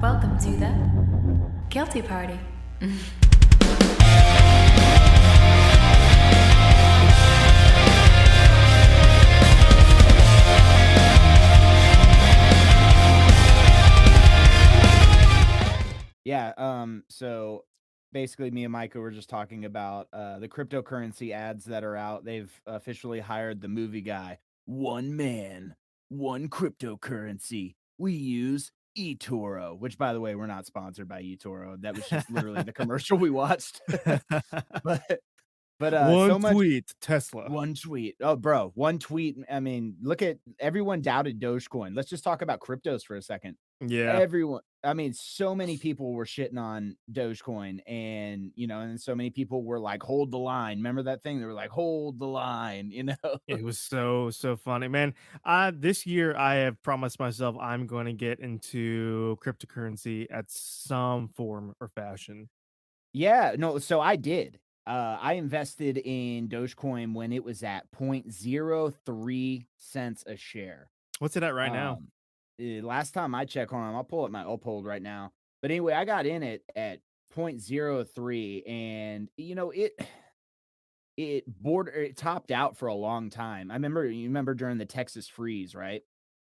Welcome to the Guilty Party. So basically me and Micah were just talking about the cryptocurrency ads that are out. They've officially hired the movie guy. One man, one cryptocurrency. We use eToro, which by the way, we're not sponsored by eToro. That was just literally the commercial we watched. but One so much tweet, Tesla. one tweet. Oh, bro, one tweet. I mean, look at everyone doubted Dogecoin. Let's just talk about cryptos for a second. Yeah. Everyone, I mean, so many people were shitting on Dogecoin, and and so many people were like, hold the line. Remember that thing? They were like, hold the line, It was so funny, man. This year I have promised myself I'm going to get into cryptocurrency at some form or fashion. Yeah, no, so I did. I invested in Dogecoin when it was at 0.03 cents a share. What's it at right now? Last time I checked on, I'll pull up my uphold right now. But anyway, I got in it at 0.03, and it topped out for a long time. You remember during the Texas freeze, right?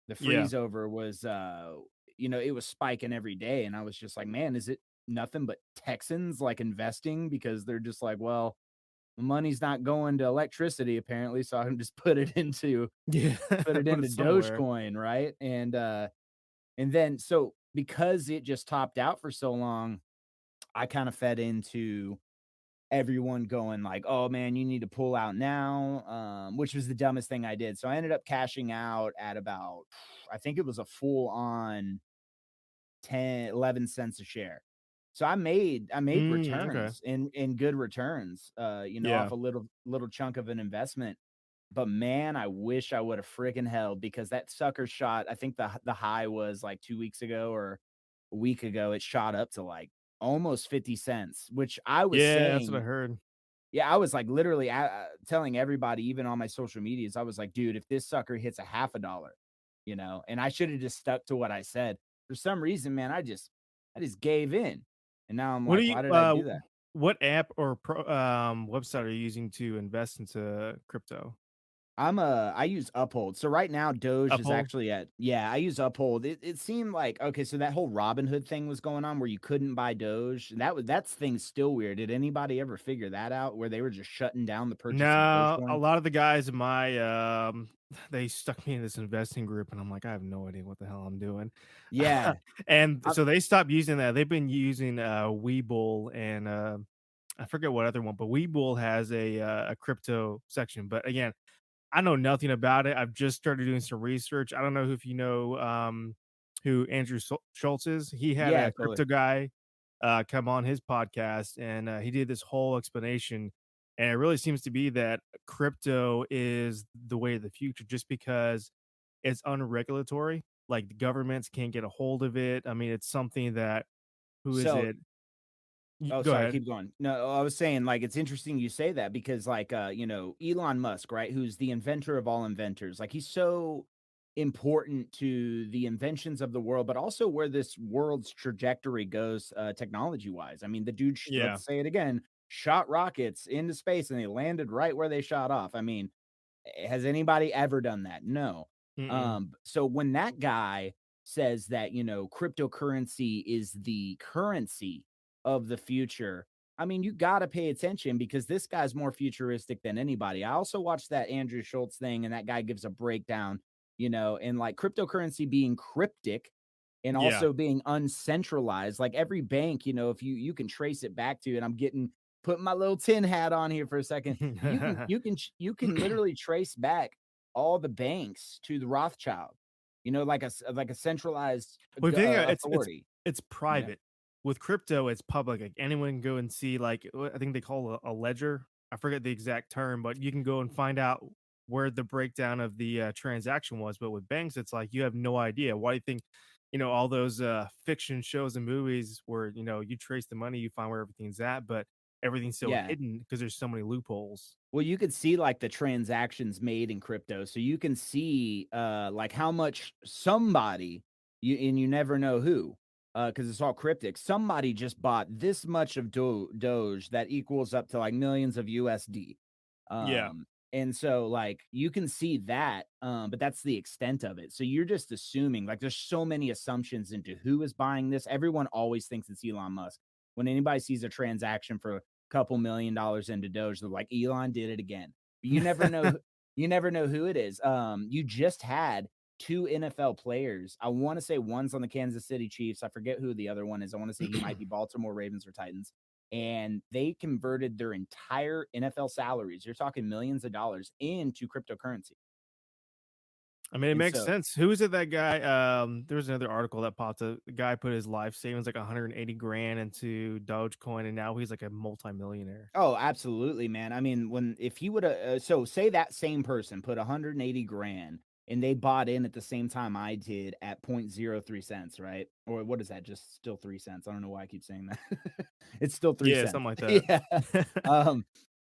The freeze over was it was spiking every day, and I was just like, man, is it nothing but Texans like investing? Because they're just like, well, the money's not going to electricity apparently, so I can just put it into Dogecoin, right? And then so because it just topped out for so long, I kind of fed into everyone going like, oh man, you need to pull out now, which was the dumbest thing I did. So I ended up cashing out at about, I think it was a full on 11 cents a share. So I made returns in good returns, off a little chunk of an investment. But man, I wish I would have freaking held, because that sucker shot, I think the high was like 2 weeks ago or a week ago. It shot up to like almost 50 cents, which I was saying. That's what I heard. Yeah, I was like literally telling everybody, even on my social medias, I was like, dude, if this sucker hits a $0.50, and I should have just stuck to what I said. For some reason, man, I just gave in. And now I'm like, why did I do that? What app or website are you using to invest into crypto? I use Uphold. So right now Doge is Uphold? actually I use Uphold. It seemed like, okay, so that whole Robinhood thing was going on where you couldn't buy Doge. That's thing's still weird. Did anybody ever figure that out, where they were just shutting down the purchase of No, a Dogecoin? lot of the guys in my they stuck me in this investing group, and I'm like, I have no idea what the hell I'm doing. Yeah. And so they stopped using that. They've been using Webull and I forget what other one, but Webull has a crypto section. But again, I know nothing about it. I've just started doing some research. I don't know if you know who Andrew Schultz is. He had a crypto guy come on his podcast, and he did this whole explanation. And it really seems to be that crypto is the way of the future, just because it's unregulatory. Like, the governments can't get a hold of it. I mean, it's something that who is it? Oh, Go sorry, ahead. keep going. No, I was saying, like, it's interesting you say that, because like Elon Musk, right, who's the inventor of all inventors, like he's so important to the inventions of the world, but also where this world's trajectory goes technology wise. I mean, the dude, let's say it again, shot rockets into space and they landed right where they shot off. I mean, has anybody ever done that? No. So when that guy says that, cryptocurrency is the currency of the future, I mean, you got to pay attention, because this guy's more futuristic than anybody. I also watched that Andrew Schultz thing, and that guy gives a breakdown, and like cryptocurrency being cryptic and also being uncentralized. Like every bank, if you can trace it back to, and I'm putting my little tin hat on here for a second, you can literally trace back all the banks to the Rothschild, like a centralized authority. It's private. With crypto, it's public. Like, anyone can go and see, like, I think they call a ledger. I forget the exact term, but you can go and find out where the breakdown of the transaction was. But with banks, it's like you have no idea. Why do you think, all those fiction shows and movies where, you trace the money, you find where everything's at, but everything's so hidden because there's so many loopholes. Well, you could see like the transactions made in crypto. So you can see like how much somebody, you never know who, because it's all cryptic. Somebody just bought this much of Doge that equals up to like millions of USD. Yeah. And so like you can see that, but that's the extent of it. So you're just assuming, like, there's so many assumptions into who is buying this. Everyone always thinks it's Elon Musk. When anybody sees a transaction for a couple $1 million into Doge, they're like, Elon did it again. But you never know. You never know who it is. You just had two NFL players. I want to say one's on the Kansas City Chiefs. I forget who the other one is. I want to say he might be Baltimore Ravens or Titans. And they converted their entire NFL salaries, you're talking millions of dollars, into cryptocurrency. I mean, it And makes so, sense. Who is it? That guy? There was another article that popped up. The guy put his life savings like 180 grand into Dogecoin, and now he's like a multimillionaire. oh, absolutely, man. I mean, if he would have, so say that same person put 180 grand and they bought in at the same time I did at 0.03 cents, right? Or what is that? Just still 3 cents. I don't know why I keep saying that. It's still 3 Yeah, cents. something like that. Yeah.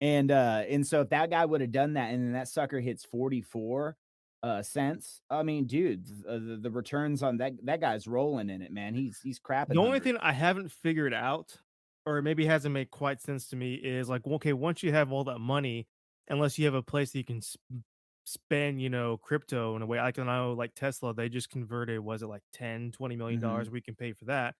And so if that guy would have done that and then that sucker hits 44 cents, I mean, dude, the returns on that guy's rolling in it, man. He's crapping The only hungry. thing I haven't figured out, or maybe hasn't made quite sense to me, is like, okay, once you have all that money, unless you have a place that you can spend, crypto in a way. I can know, like Tesla, they just converted, was it like 10-20 million dollars? Mhm. We can pay for that.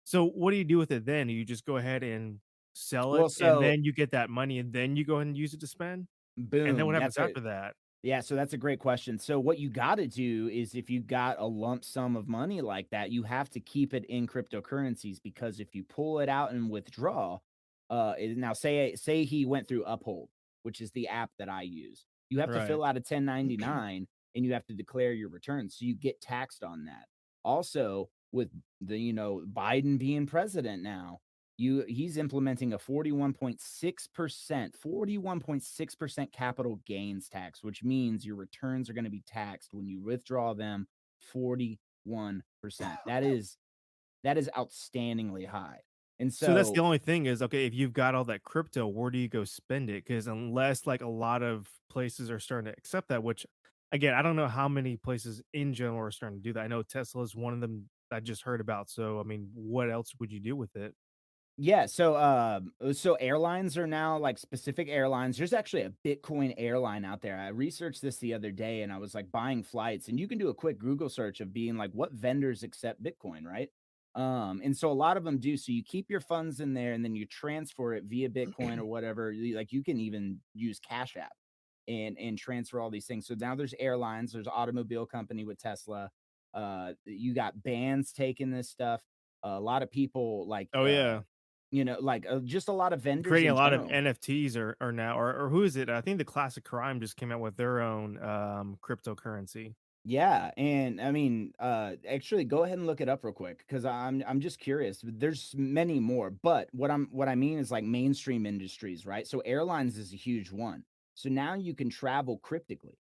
So what do you do with it then? Do you just go ahead and sell it, Well, and so then you get that money, and then you go ahead and use it to spend? And then what boom, happens after that? yeah, so that's a great question. So what you got to do is if you got a lump sum of money like that, you have to keep it in cryptocurrencies, because if you pull it out and withdraw, now say he went through Uphold, which is the app that I use. You have to Right. fill out a 1099 and you have to declare your returns, so you get taxed on that. Also, with the Biden being president now, he's implementing a 41.6% capital gains tax, which means your returns are going to be taxed when you withdraw them 41%. That is outstandingly high. And So that's the so, only thing is, okay, if you've got all that crypto, where do you go spend it? Because unless like a lot of places are starting to accept that, which again, I don't know how many places in general are starting to do that. I know Tesla is one of them I just heard about. So I mean, what else would you do with it? yeah, so airlines are now, like, specific airlines. There's actually a Bitcoin airline out there. I researched this the other day and I was like buying flights, and you can do a quick Google search of being like what vendors accept Bitcoin, right? And so a lot of them do. So you keep your funds in there and then you transfer it via Bitcoin or whatever. Like you can even use Cash App and transfer all these things. So now there's airlines, there's automobile company with Tesla. You got bands taking this stuff. A lot of people like Oh yeah, just a lot of vendors creating a in lot of general. NFTs are now, or who is it? I think the Classic Crime just came out with their own cryptocurrency. Yeah, and I mean, actually, go ahead and look it up real quick because I'm just curious. There's many more, but what I mean is like mainstream industries, right? So airlines is a huge one. So now you can travel cryptically.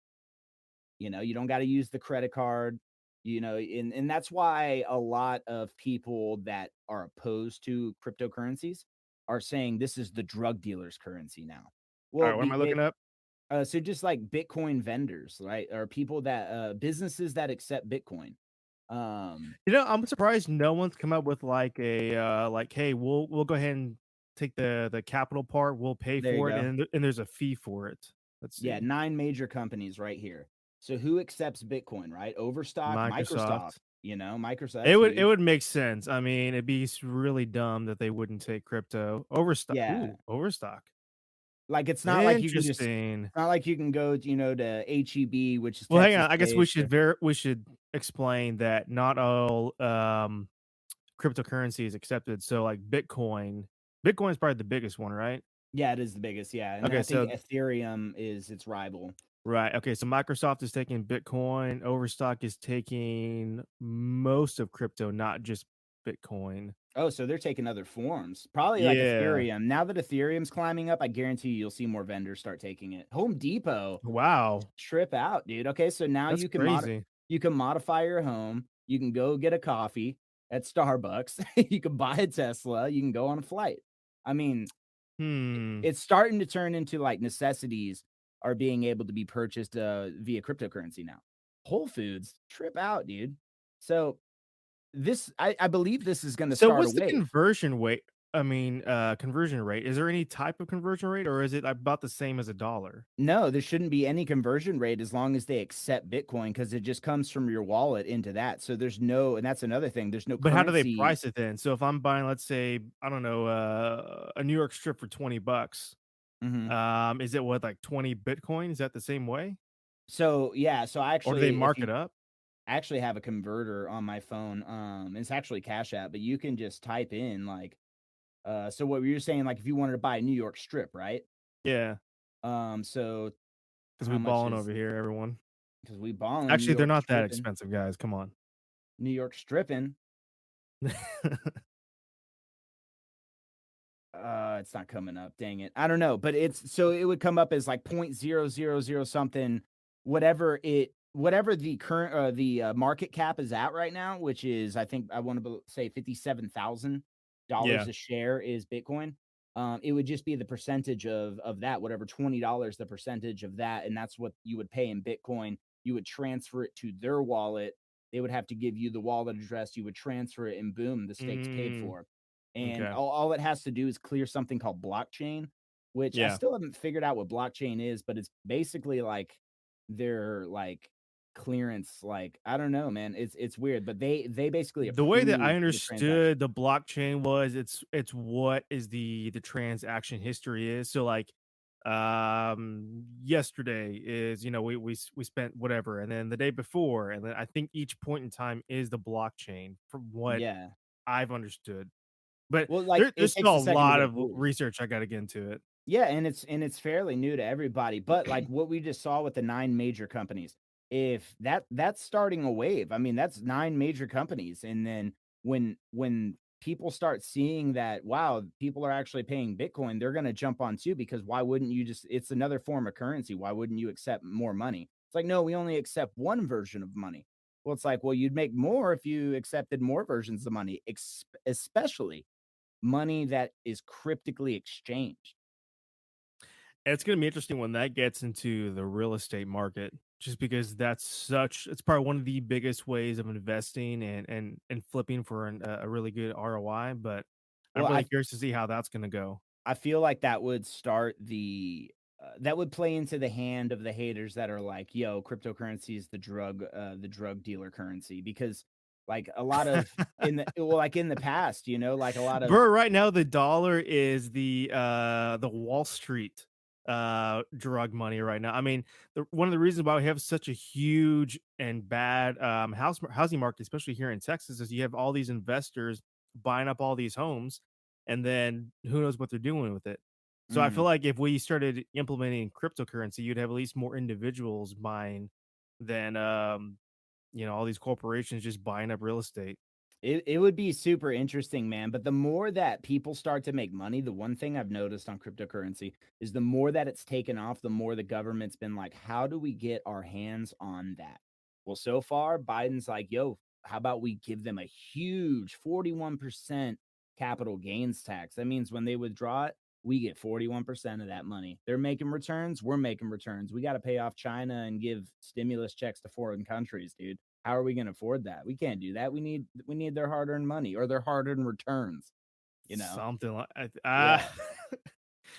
You don't got to use the credit card. And that's why a lot of people that are opposed to cryptocurrencies are saying this is the drug dealer's currency now. All Well, right, what am I looking up? so just like Bitcoin vendors, right? Or people that businesses that accept Bitcoin. Um, I'm surprised no one's come up with like a like, hey, we'll go ahead and take the capital part, we'll pay there you for it, go. and there's a fee for it. Let's Yeah, see. 9 major companies right here. So who accepts Bitcoin, right? Overstock, Microsoft, Microsoft. Microsoft, It that's would it huge. would make sense. I mean, it'd be really dumb that they wouldn't take crypto. Overstock. Yeah. Ooh, Overstock. Like Interesting. it's not like you can go, to HEB, which is Well, hang Texas on. I guess based. we should explain that not all cryptocurrency is accepted. So like Bitcoin is probably the biggest one, right? Yeah, it is the biggest. Yeah. And then Okay, I think so Ethereum is its rival. right. Okay, so Microsoft is taking Bitcoin, Overstock is taking most of crypto, not just Bitcoin. Oh, so they're taking other forms. Probably like Yeah. Ethereum. Now that Ethereum's climbing up, I guarantee you'll see more vendors start taking it. Home Depot, Wow. trip out, dude. Okay, so now That's crazy. you can modify your home. You can go get a coffee at Starbucks. You can buy a Tesla. You can go on a flight. I mean, Hmm. it's starting to turn into like necessities are being able to be purchased via cryptocurrency now. Whole Foods, trip out, dude. So I believe this is going to So start a what's the wave. conversion rate? Is there any type of conversion rate, or is it about the same as a dollar? No, there shouldn't be any conversion rate as long as they accept Bitcoin because it just comes from your wallet into that. So there's no, and that's another thing. There's no But how do they currency. price it then? So if I'm buying, let's say, I don't know, a New York strip for $20, Mhm. is it what, like 20 Bitcoin? Is that the same way? So yeah, so I Or do they actually, if mark you it up? I actually have a converter on my phone, it's actually Cash App, but you can just type in like, so what you're saying, like if you wanted to buy a New York strip, right? Yeah, So because we how much balling is, over here, everyone. because we balling New Actually, they're York not that stripping, expensive, guys. Come on. New York stripping. It's not coming up. Dang it. I don't know, but it's so it would come up as like 0.000 something, whatever the current market cap is at right now, which is I think I want to say $57,000 Yeah. a share is Bitcoin. It would just be the percentage of that, whatever $20, the percentage of that, and that's what you would pay in Bitcoin. You would transfer it to their wallet. They would have to give you the wallet address. You would transfer it, and boom, the stake's paid Mm, for. And okay. all it has to do is clear something called blockchain, which I Yeah. still haven't figured out what blockchain is, but it's basically like their like clearance. Like I don't know, man. It's weird, but they basically The way that I approve the transaction. understood the blockchain was it's what is the transaction history is. So like yesterday is, we spent whatever, and then the day before, and then I think each point in time is the blockchain from what Yeah. I've understood. But Well, like there's it takes still a a second to lot get of approved. research I got to get into it. Yeah, and it's fairly new to everybody, but like what we just saw with the 9 major companies, if that's starting a wave. I mean, that's 9 major companies, and then when people start seeing that, wow, people are actually paying Bitcoin, they're gonna jump on too because why wouldn't you just it's another form of currency. Why wouldn't you accept more money? It's like, no, we only accept one version of money. Well, it's like, well, you'd make more if you accepted more versions of money, especially money that is cryptically exchanged. It's gonna be interesting when that gets into the real estate market, just because it's probably one of the biggest ways of investing and flipping for a really good ROI. But I'm Well, really curious to see how that's gonna go. I feel like that would start that would play into the hand of the haters that are like, "Yo, cryptocurrency is the drug dealer currency," because like a lot of like in the past, like a lot of Bro, right now the dollar is the Wall Street drug money right now. I mean, one of the reasons why we have such a huge and bad housing market, especially here in Texas, is you have all these investors buying up all these homes, and then who knows what they're doing with it. So I feel mhm. like if we started implementing cryptocurrency, you'd have at least more individuals buying than all these corporations just buying up real estate. It would be super interesting, man, but the more that people start to make money, the one thing I've noticed on cryptocurrency is the more that it's taken off, the more the government's been like, "How do we get our hands on that?" Well, so far, Biden's like, "Yo, how about we give them a huge 41% capital gains tax?" That means when they withdraw it, we get 41% of that money. They're making returns, we're making returns. We gotta pay off China and give stimulus checks to foreign countries, dude. How are we gonna afford that? We can't do that. We need their hard-earned money or their hard-earned returns, you know? Something like Yeah.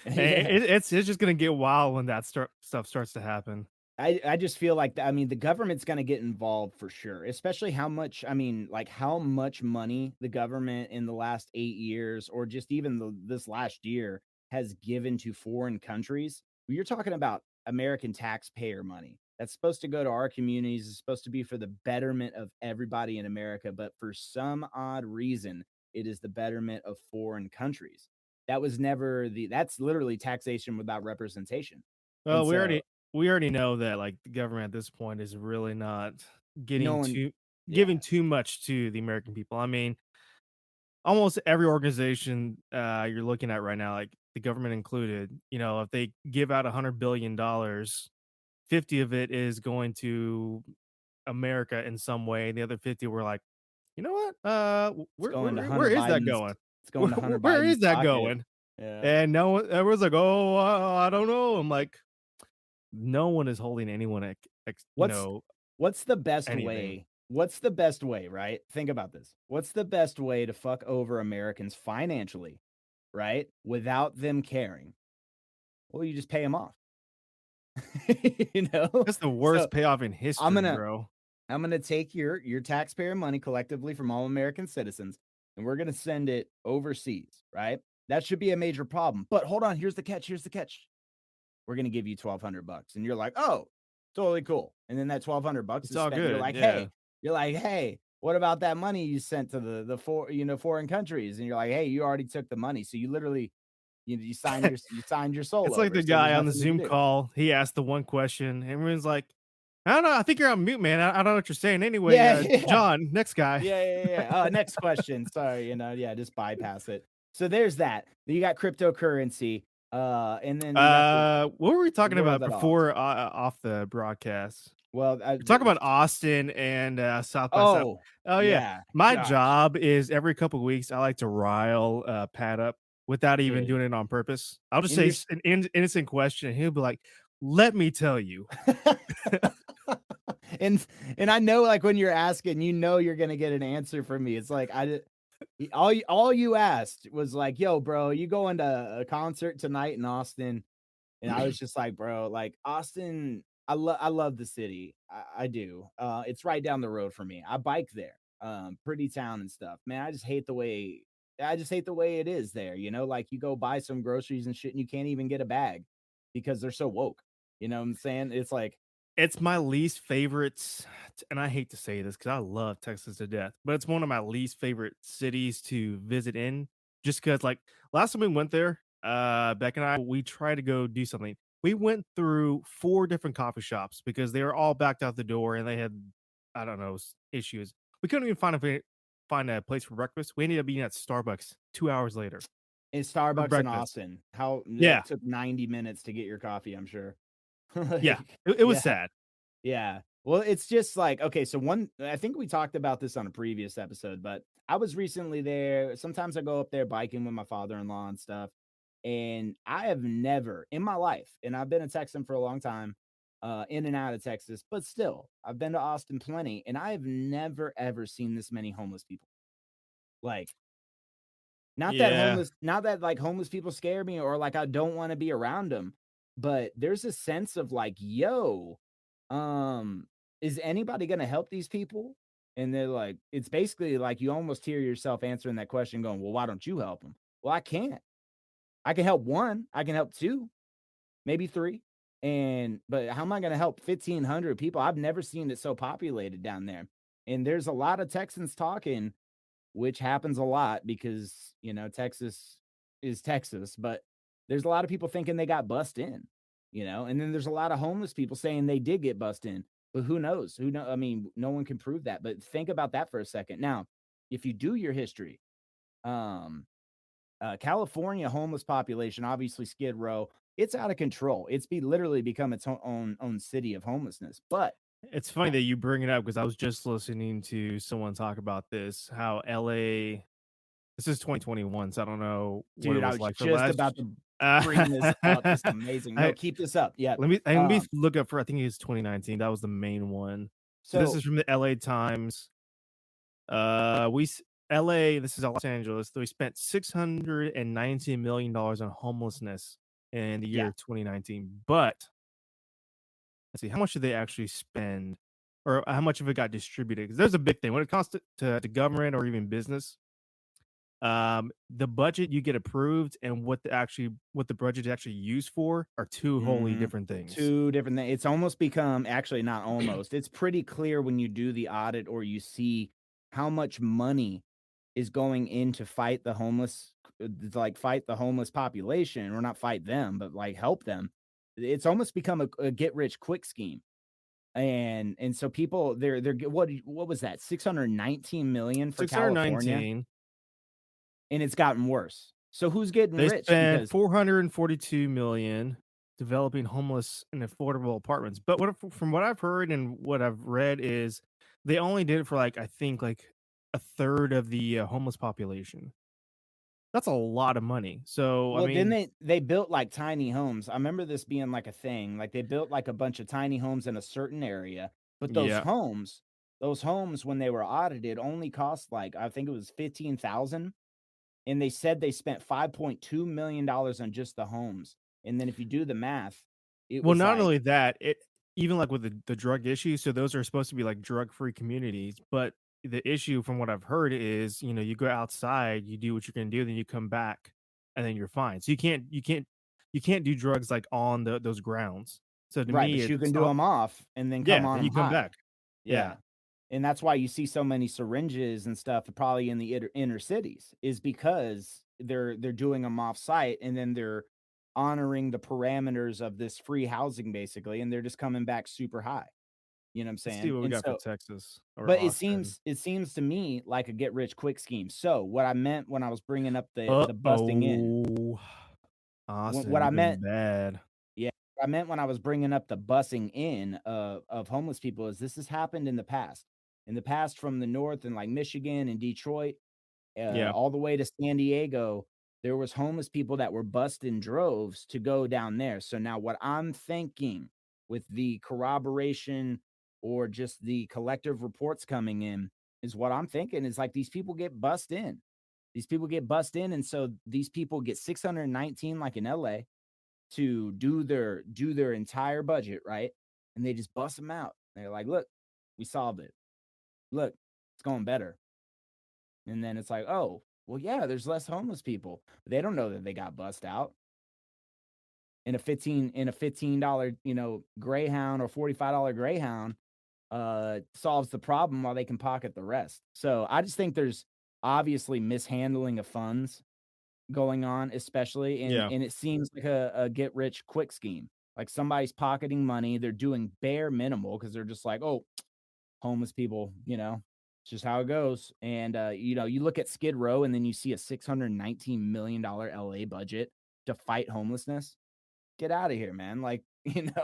Yeah. it's just gonna get wild when that stuff starts to happen. I just feel like I mean, the government's gonna get involved for sure, especially how much I mean, like, how much money the government in the last 8 years or just even this last year has given to foreign countries. You're talking about American taxpayer money. That's supposed to go to our communities, it's supposed to be for the betterment of everybody in America, but for some odd reason, it is the betterment of foreign countries. That was never that's literally taxation without representation. And Well, so, we already know that, like, the government at this point is really not no getting one too yeah. giving too much to the American people. I mean, almost every organization you're looking at right now, like the government included, if they give out $100 billion, 50 of it is going to America in some way, and the other 50 were like, you know what? It's going to Where Hunter is that Biden's going? it's going to Hunter Where is Biden's that pocket. going? Yeah. And no one, everyone's like, oh, I don't know. I'm like, no one is holding anyone, What's what's the best anything. way what's the best way, right? Think about this. What's the best way to fuck over Americans financially, right? Without them caring? Well, you just pay them off. You know? That's the So worst payoff in I'm history, gonna bro. I'm gonna take your taxpayer money collectively from all American citizens, and we're gonna send it overseas, right? That should be a major problem. But hold on, here's the catch. Here's the catch. We're gonna give you $1,200, and you're like, oh, totally cool. And then that $1,200 It's is all spent. good. Yeah. You're like, hey, what about that money you sent to the foreign countries? And you're like, hey, you already took the money, so you literally you signed your soul It's like over. the So there's guy on the nothing you can Zoom do. call. He asked the one question. Everyone's like, I don't know. I think you're on mute, man. I don't know what you're saying. Anyway, Yeah, yeah. John, next guy. Yeah. Next question. Sorry, just bypass it. So there's that. You got cryptocurrency, and then you got the What were we talking world about at odds. before off the broadcast? Well, We're talking about Austin and South by South. oh Oh yeah, yeah, my gosh. job is every couple of weeks I like to rile Pat up without even Dude. doing it on purpose. I'll just And say an innocent question, and he'll be like, "Let me tell you." and I know, like, when you're asking, you're gonna get an answer from me. It's like all you asked was like, "Yo, bro, you going to a concert tonight in Austin?" And I was just like, "Bro, like Austin, I love the city. I do. It's right down the road for me. I bike there. Pretty town and stuff. Man, I just hate the way it is there. Like you go buy some groceries and shit, and you can't even get a bag because they're so woke. You know what I'm saying? It's like, It's my least favorite, and I hate to say this because I love Texas to death, but it's one of my least favorite cities to visit in. Just because, like, last time we went there, Beck and I, we tried to go do something. We went through 4 different coffee shops because they were all backed out the door and they had, I don't know, issues. We couldn't even find a place for breakfast. We ended up eating at Starbucks 2 hours later in for Starbucks in breakfast. Austin, how Yeah, it took 90 minutes to get your coffee, I'm sure. yeah, Like, it was yeah. sad. Yeah. Well, it's just like, okay, so I think we talked about this on a previous episode, but I was recently there. Sometimes I go up there biking with my father-in-law and stuff. And I have never in my life, and I've been a Texan for a long time, in and out of Texas, but still, I've been to Austin plenty, and I have never ever seen this many homeless people. Like, Yeah, not that like homeless people scare me or like I don't want to be around them, but there's a sense of like, yo, um, is anybody gonna help these people? And they're like, it's basically like you almost hear yourself answering that question, going, well, why don't you help them? Well, I can't. I can help one, I can help two, maybe three. But how am I gonna help 1,500 people? I've never seen it so populated down there. And there's a lot of Texans talking, which happens a lot because, Texas is Texas, but there's a lot of people thinking they got bussed in, and then there's a lot of homeless people saying they did get bussed in, but who knows? Who know? I mean, no one can prove that, but think about that for a second. Now, if you do your history, um, California homeless population, obviously Skid Row, it's out of control. Literally become its own city of homelessness. But it's funny that you bring it up because I was just listening to someone talk about this, how LA, this is 2021, so I don't know what it dude, I was was like for just last. about to bring this up. This is amazing. No, I, keep this up. Yeah. let me Um, look up for, I think it was 2019. That was the main one. So this so is from the LA Times. LA, this is Los Angeles. We spent $619 million on homelessness in the yeah, year 2019. But let's see, how much did they actually spend, or how much of it got distributed? Because there's a big thing when it comes to government or even business. The budget you get approved and what the budget is actually used for are two wholly different things. two different things. It's almost become, actually not almost. It's pretty clear when you do the audit or you see how much money is going in to fight the homeless, like fight the homeless population, or not fight them, but like help them. It's almost become a get rich quick scheme. And so people, what was that, 619 million for California, 619. and it's gotten worse. So who's getting They rich? spent Because 442 million developing homeless and affordable apartments. But from what I've heard and what I've read is they only did it for like, I think like a third of the homeless population. That's a lot of money. So I well, then mean, they built like tiny homes. I remember this being like a thing. Like they built like a bunch of tiny homes in a certain area, but those yeah, homes those homes, when they were audited, only cost like, I think it was 15,000, and they said they spent $5.2 million on just the homes. And then if you do the math, it Well, was not like, only that, it even like with the drug issue, so those are supposed to be like drug-free communities, but the issue from what I've heard is, you go outside, you do what you're gonna do, then you come back, and then you're fine. So you can't do drugs like on those grounds. So to right, me, but you it's can do them off and then come yeah, on then them you come high. back. Yeah. Yeah. And that's why you see so many syringes and stuff probably in the inner cities, is because they're doing them off site, and then they're honoring the parameters of this free housing basically, and they're just coming back super high. You know what I'm Let's see saying? what we And got for so, Texas or but it Austin. seems it seems to me like a get rich quick scheme. So what I meant when I was bringing up the busting in, Uh-oh. what Austin I looking meant, bad. yeah, what I meant when I was bringing up the bussing in of homeless people is this has happened in the past. In the past, from the north and like Michigan and Detroit, Yeah. all the way to San Diego, there was homeless people that were bussed in droves to go down there. So now what I'm thinking, with the corroboration or just the collective reports coming in, is what I'm thinking is like these people get bussed in. These people get bussed in, and so these people get 619 like in LA to do their entire budget, right? And they just bust them out. They're like, "Look, we solved it. Look, it's going better." And then it's like, "Oh, well, yeah, there's less homeless people." They don't know that they got bussed out in a $15, Greyhound or $45 Greyhound solves the problem while they can pocket the rest. So I just think there's obviously mishandling of funds going on, especially, and Yeah. it seems like a get rich quick scheme. Like somebody's pocketing money, they're doing bare minimal because they're just like, "Oh, homeless people, it's just how it goes." And you look at Skid Row, and then you see a $619 million LA budget to fight homelessness. Get out of here, man! Like, like,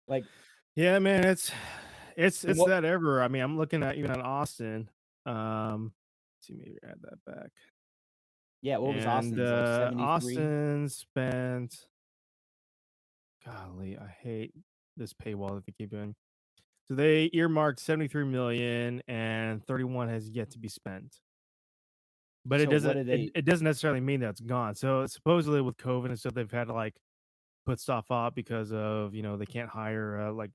like, Yeah, man, it's it's and it's what? that ever. I mean, I'm looking at even at Austin. Let's see, maybe add that back. Yeah, what was And Austin's like 73? Austin spent, golly, I hate this paywall that they keep doing. So they earmarked 73 million and 31 has yet to be spent. But it So what doesn't do it, they? it doesn't necessarily mean that it's gone. So supposedly with COVID and stuff, they've had to like put stuff off because of, they can't hire like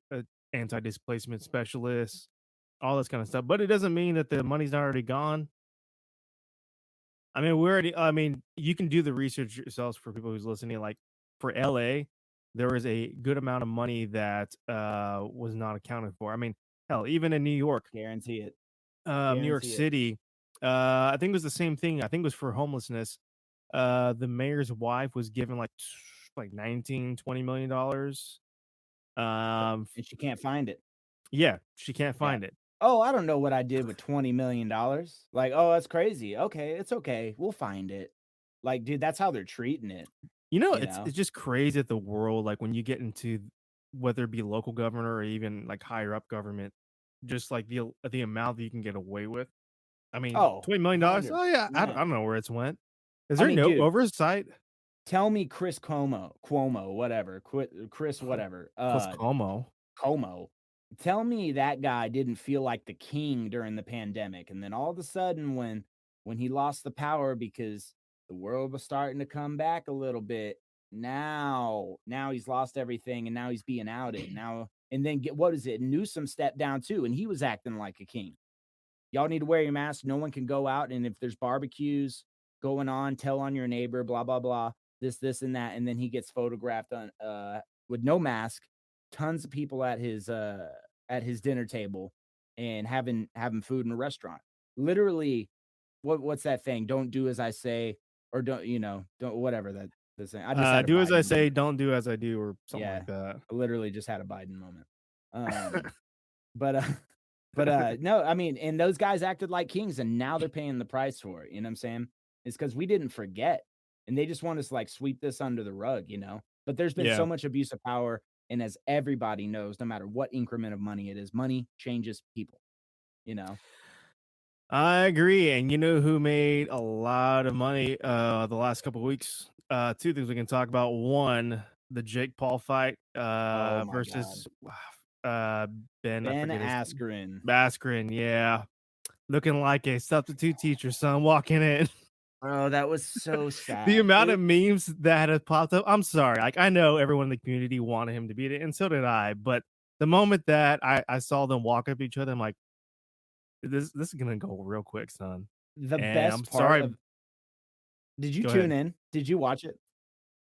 anti-displacement specialists, all this kind of stuff. But it doesn't mean that the money's not already gone. I mean, you can do the research yourselves for people who's listening. Like for LA, there is a good amount of money that was not accounted for. I mean, hell, even in Guarantee it. New York Guarantee it. City, I think it was the same thing. I think it was for homelessness. The mayor's wife was given like 19-20 million dollars. And she can't find it. Yeah, she can't Yeah. find it. "Oh, I don't know what I did with $20 million." Like, "Oh, that's crazy. Okay, it's okay. We'll find it." Like, dude, that's how they're treating it, you It's know? it's just crazy at the world, like, when you get into whether it be local government or even, like, higher up government, just, like, the amount that you can get away with. I mean, Oh, $20 million? Oh, yeah, I 100%. don't know where it's went. Is I there mean, no dude, oversight? tell me Chris Cuomo, whatever, Chris whatever, Plus Como. Como. Tell me that guy didn't feel like the king during the pandemic, and then all of a sudden when he lost the power because the world was starting to come back a little bit, now he's lost everything and now he's being outed. Now and then get what is it? Newsom stepped down too, and he was acting like a king. Y'all need to wear your mask. No one can go out, and if there's barbecues going on, tell on your neighbor, blah blah blah, this and that, and then he gets photographed on with no mask, tons of people at his dinner table and having food in a restaurant. Literally, what's that thing? Don't do as I say, or don't whatever that thing. I just had a Do as I Biden say, moment. don't do as I do, or something Yeah, like that. I literally just had a Biden moment. Um, but no, I mean, and those guys acted like kings, and now they're paying the price for it. You know what I'm saying? It's because we didn't forget, and they just want us to like sweep this under the rug. But there's been Yeah. so much abuse of power, and as everybody knows, no matter what increment of money it is, money changes people. You know? I agree, and you know who made a lot of money, the last couple of weeks? Two things we can talk about. One, the Jake Paul fight, Oh my god! versus uh Ben, I Ben forget his Askren. Askren, yeah. Looking like a substitute teacher, son, walking in. Bro, that was so The sad. amount of memes that have popped up, I'm sorry. Like, I know everyone in the community wanted him to beat it, and so did I. But the moment that I saw them walk up to each other, I'm like, this is gonna go real quick, son. The And I'm best part sorry. of Did you Go tune ahead. in? Did you watch it?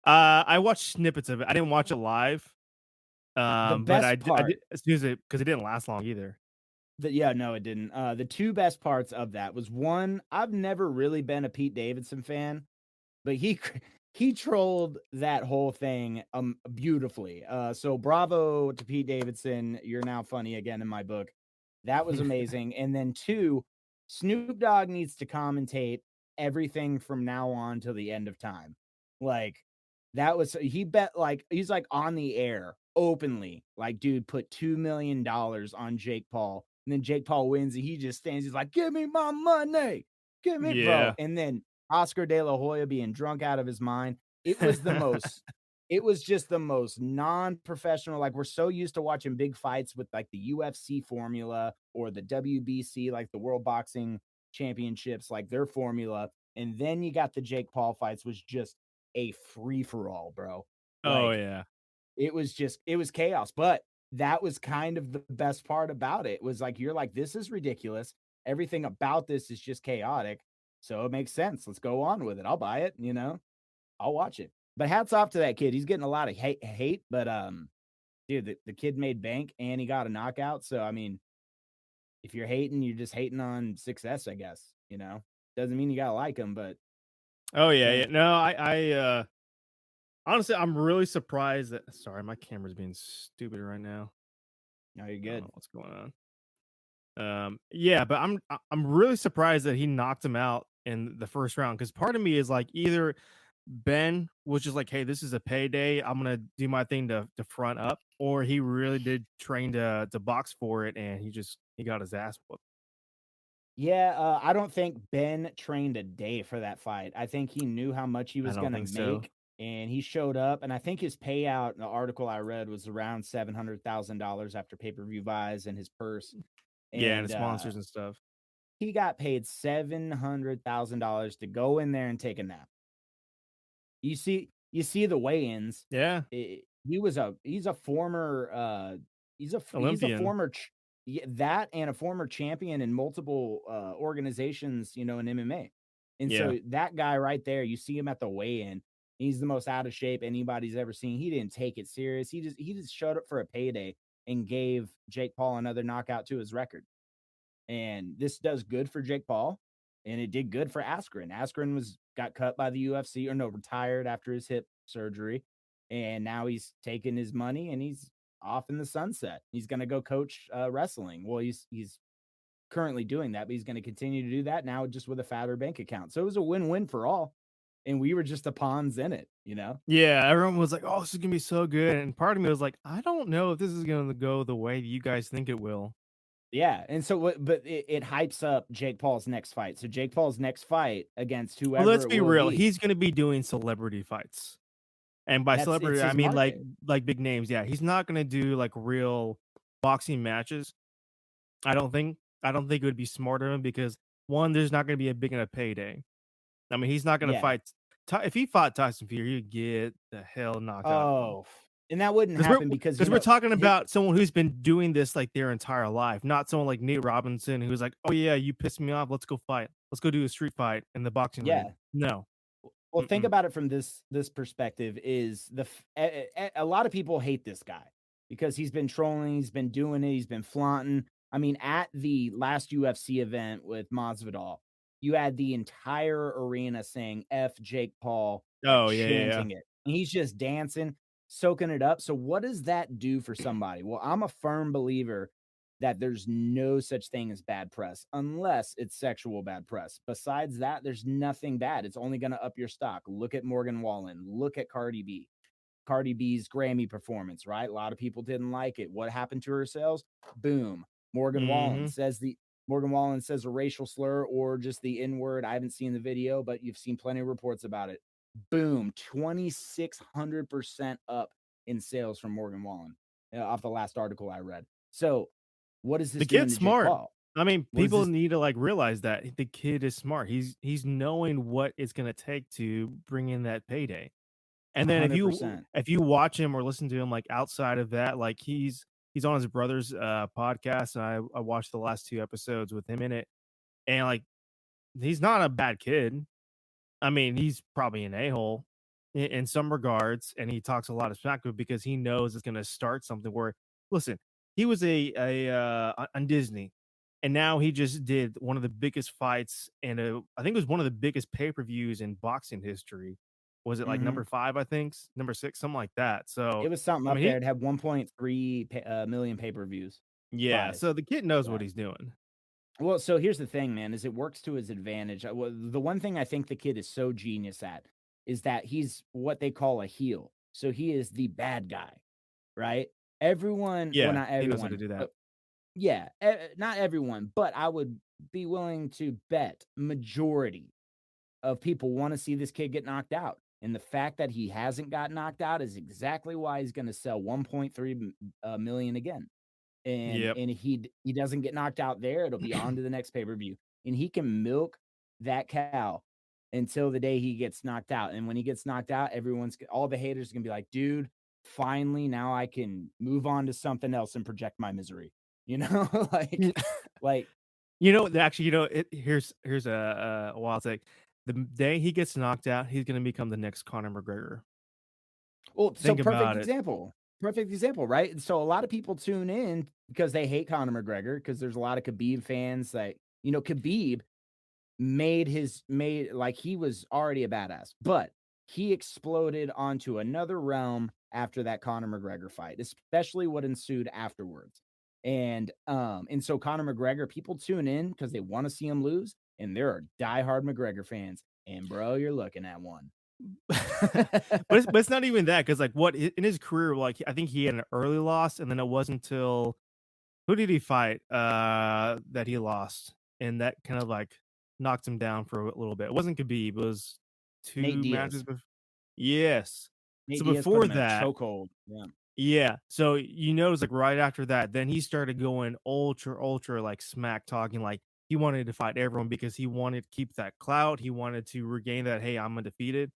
I watched snippets of it. I didn't watch it live. The But best I did part excuse it because it didn't last long either. Yeah, no, it didn't. The two best parts of that was one, I've never really been a Pete Davidson fan, but he trolled that whole thing beautifully. So bravo to Pete Davidson. You're now funny again in my book. That was amazing. And then two, Snoop Dogg needs to commentate everything from now on till the end of time. Like that was he bet like he's like on the air openly, like, dude, put $2 million on Jake Paul. And then Jake Paul wins and he just stands, he's like, give me my money. Give me, bro. Yeah. And then Oscar De La Hoya being drunk out of his mind. It was just the most non-professional. Like, we're so used to watching big fights with like the UFC formula or the WBC, like the World Boxing Championships, like their formula. And then you got the Jake Paul fights, was just a free-for-all, bro. Oh, Like, yeah. it was chaos. But that was kind of the best part about it, was like, you're like, this is ridiculous. Everything about this is just chaotic. So it makes sense. Let's go on with it. I'll buy it, I'll watch it. But hats off to that kid. He's getting a lot of hate, but dude, the kid made bank and he got a knockout. So I mean, if you're hating, you're just hating on success, I guess. Doesn't mean you gotta like him, but Oh, yeah, yeah. man, No, honestly, I'm really surprised that sorry, my camera's being stupid right now. no, you're I don't good. know what's going on. Yeah, but I'm really surprised that he knocked him out in the first round, because part of me is like, either Ben was just like, hey, this is a payday, I'm gonna do my thing to front up, or he really did train to box for it and he got his ass whooped. Yeah, I don't think Ben trained a day for that fight. I think he knew how much he I was don't gonna think so. make, and he showed up. And I think his payout in the article I read was around $700,000 after pay-per-view buys and his purse. Yeah, and the And sponsors and stuff. he got paid $700,000 to go in there and take a nap. You see the weigh-ins. Yeah, He's a former he's a Olympian. former that and a former champion in multiple organizations, in MMA. And Yeah. so that guy right there, you see him at the weigh-in. He's the most out of shape anybody's ever seen. He didn't take it serious. He just showed up for a payday and gave Jake Paul another knockout to his record. And this does good for Jake Paul, and it did good for Askren. Askren got cut by the UFC, or no, retired after his hip surgery, and now he's taking his money and he's off in the sunset. He's going to go coach wrestling. Well, he's currently doing that, but he's going to continue to do that now, just with a fatter bank account. So it was a win-win for all, and we were just the pawns in it. Yeah, everyone was like, "Oh, this is gonna be so good," and part of me was like, "I don't know if this is gonna go the way you guys think it will." Yeah, and so but it hypes up Jake Paul's next fight. So Jake Paul's next fight against Well, whoever let's it be will real. be, He's gonna be doing celebrity fights, and by it's celebrity, I his mean market. like big names. Yeah, he's not gonna do like real boxing matches. I don't think. I don't think it would be smart of him, because one, there's not gonna be a big enough payday. I mean, he's not gonna Yeah. fight. If he fought Tyson Fury, he'd get the hell knocked out of him. Oh, and that wouldn't Because we're happen because, because we're talking hi about someone who's been doing this like their entire life, not someone like Nate Robinson who's like, "Oh yeah, you pissed me off. Let's go fight. Let's go do a street fight in the boxing ring." yeah. No. Well, think Mm-mm. about it from this perspective. Is a lot of people hate this guy because he's been trolling, he's been doing it, he's been flaunting. I mean, at the last UFC event with Masvidal, you had the entire arena saying "F Jake Paul," like Oh yeah, yeah, yeah. chanting it, and he's just dancing, soaking it up. So, what does that do for somebody? Well, I'm a firm believer that there's no such thing as bad press unless it's sexual bad press. Besides that, there's nothing bad. It's only going to up your stock. Look at Morgan Wallen. Look at Cardi B. Cardi B's Grammy performance, right? A lot of people didn't like it. What happened to her sales? Boom. Mhm. Morgan Wallen says a racial slur or just the N-word. I haven't seen the video, but you've seen plenty of reports about it. Boom. 2,600% up in sales from Morgan Wallen. off the last article I read. So, what is The this doing kid's to Jake smart. Paul? I mean, What is people this? need to like realize that the kid is smart. He's knowing what it's gonna take to bring in that payday. And then 100%. if you watch him or listen to him like outside of that, like he's on his brother's podcast, and I watched the last 2 episodes with him in it, and like he's not a bad kid. I mean, he's probably an a-hole in some regards, and he talks a lot of smack to it because he knows it's going to start something where, listen, he was on Disney, and now he just did one of the biggest fights, and I think it was one of the biggest pay-per-views in boxing history. Was it like Mhm. number 5, I think, number 6, something like that. So, It was something I up mean, there. It had 1.3 million pay-per-views. yeah, 5. so the kid knows what Right. he's doing. Well, so here's the thing, man, is it works to his advantage. Well, the one thing I think the kid is so genius at is that he's what they call a heel. So he is the bad guy, right? Everyone, well, Yeah, not he knows how to everyone, do that. but yeah, not everyone, but I would be willing to bet majority of people want to see this kid get knocked out. And the fact that he hasn't got knocked out is exactly why he's going to sell 1.3 million again. And Yep. he doesn't get knocked out there, it'll be on to the next pay-per-view. And he can milk that cow until the day he gets knocked out. And when he gets knocked out, all the haters are gonna be like, dude, finally now I can move on to something else and project my misery. You know, like Actually, here's a wild take. The day he gets knocked out, he's gonna become the next Conor McGregor. well, so Think about it. perfect example, right? And so a lot of people tune in because they hate Conor McGregor because there's a lot of Khabib fans that Khabib made like he was already a badass, but he exploded onto another realm after that Conor McGregor fight, especially what ensued afterwards. And so Conor McGregor, people tune in because they want to see him lose, and there are diehard McGregor fans. And bro, you're looking at one. But it's not even that because like what in his career, like I think he had an early loss, and then it wasn't until who did he fight that he lost, and that kind of like knocked him down for a little bit. It wasn't Khabib, it was Nate 2 matches Diaz. before. Yes. Nate So Diaz put before him in a that, chokehold. Yeah. yeah. So you notice like right after that, then he started going ultra like smack talking, like he wanted to fight everyone because he wanted to keep that clout. He wanted to regain that, hey, I'm undefeated.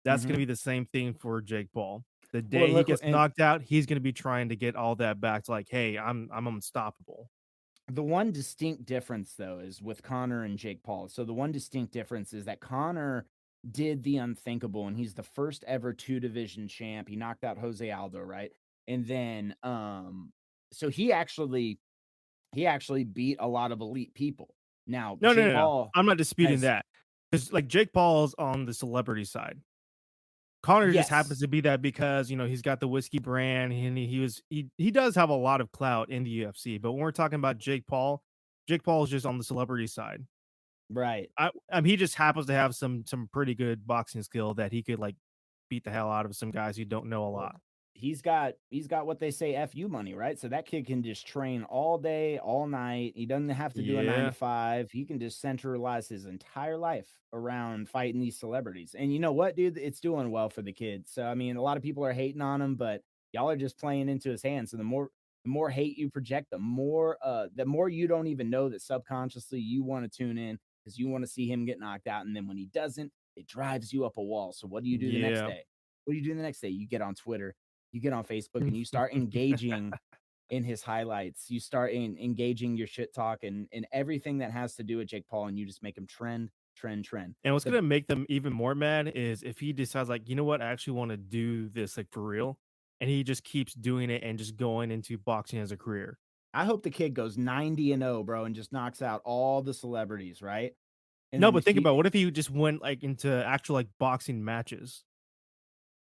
That's gonna Hmm. be the same thing for Jake Paul. The Well, day and he look, gets and knocked out, he's gonna be trying to get all that back to like, hey, I'm unstoppable. the one distinct difference, though, is with Connor and Jake Paul. So the one distinct difference is that Connor did the unthinkable, and he's the first ever two division champ. He knocked out Jose Aldo, right? And then, so he actually beat a lot of elite people. Now, No, no, Jake no, no. Paul I'm not disputing has, that. Because like Jake Paul's on the celebrity side. Connor just happens yes, to be that because he's got the whiskey brand and he does have a lot of clout in the UFC. But when we're talking about Jake Paul is just on the celebrity side. right. He just happens to have some pretty good boxing skill that he could like beat the hell out of some guys who don't know a Well, lot. he's got what they say FU money, right? So that kid can just train all day, all night. He doesn't have to do a 9 to Yeah. 5. He can just centralize his entire life around fighting these celebrities. And you know what, dude? It's doing well for the kid. So I mean, a lot of people are hating on him, but y'all are just playing into his hands. So the more hate you project, the more you don't even know that subconsciously you want to tune in because you want to see him get knocked out. And then when he doesn't, it drives you up a wall. So what do you do the next Yeah. day? What do you do the next day? You get on Twitter, you get on Facebook, and you start engaging in his highlights. You start engaging your shit talk and everything that has to do with Jake Paul, and you just make him trend, trend, trend. And what's The gonna make them even more mad is if he decides like, you know what, I actually want to do this like for real, and he just keeps doing it and just going into boxing as a career. I hope the kid goes 90-0, bro, and just knocks out all the celebrities, right? And No, then but if think you about what if he just went like into actual like boxing matches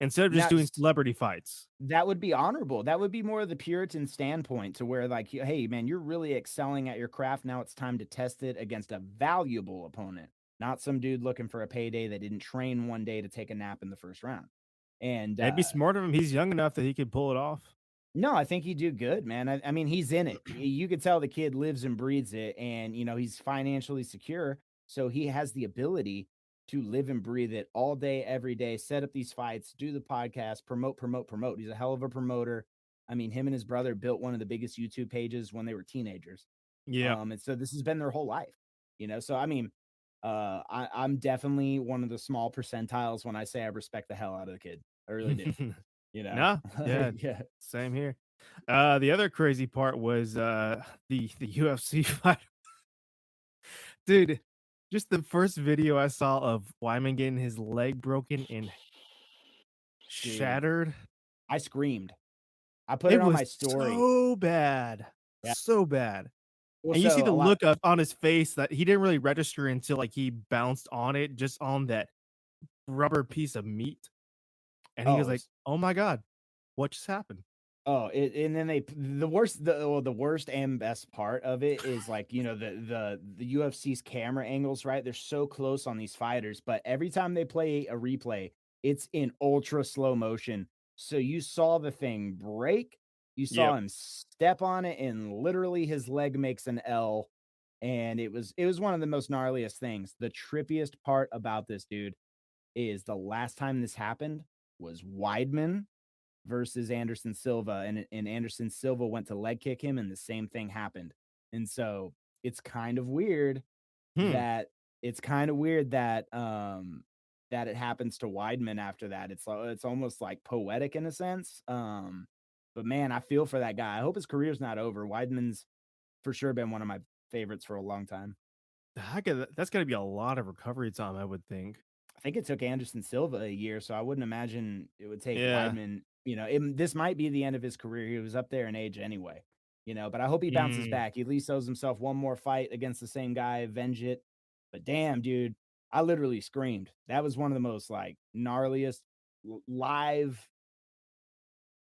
instead of just now doing celebrity fights. that would be honorable. That would be more of the Puritan standpoint to where, like, hey, man, you're really excelling at your craft. Now it's time to test it against a valuable opponent, not some dude looking for a payday that didn't train one day to take a nap in the first round. And It'd be smart of him. He's young enough that he could pull it off. no, I think he'd do good, man. I mean, he's in it. You could tell the kid lives and breathes it, and he's financially secure, so he has the ability to live and breathe it all day, every day. Set up these fights, do the podcast, promote, promote, promote. He's a hell of a promoter. I mean, him and his brother built one of the biggest YouTube pages when they were teenagers. Yeah. And so this has been their whole life, So I mean, I'm definitely one of the small percentiles when I say I respect the hell out of the kid. I really do. No, yeah, Yeah. same here. The other crazy part was the UFC fight. Dude, just the first video I saw of Wyman getting his leg broken and Dude, shattered. I screamed. I put It it on was my story. so bad. Yeah. So bad. Well, And you see so the a lot. look on his face that he didn't really register until like he bounced on it, just on that rubber piece of meat. And he was like, "Oh my God, what just happened?" And then the worst and best part of it is like, the UFC's camera angles, right? They're so close on these fighters, but every time they play a replay, it's in ultra slow motion. So you saw the thing break, you saw him step on it, and literally his leg makes an L. And it was one of the most gnarliest things. The trippiest part about this, dude, is the last time this happened was Weidman versus Anderson Silva, and Anderson Silva went to leg kick him, and the same thing happened. And so it's kind of weird that that it happens to Weidman after that. It's almost like poetic in a sense. But man, I feel for that guy. I hope his career's not over. Weidman's for sure been one of my favorites for a long time. That's got to be a lot of recovery time, I would think. I think it took Anderson Silva a year, so I wouldn't imagine it would take Yeah. Weidman. This might be the end of his career. He was up there in age anyway, but I hope he bounces back. He at least owes himself one more fight against the same guy, avenge it. But damn, dude, I literally screamed. That was one of the most like gnarliest live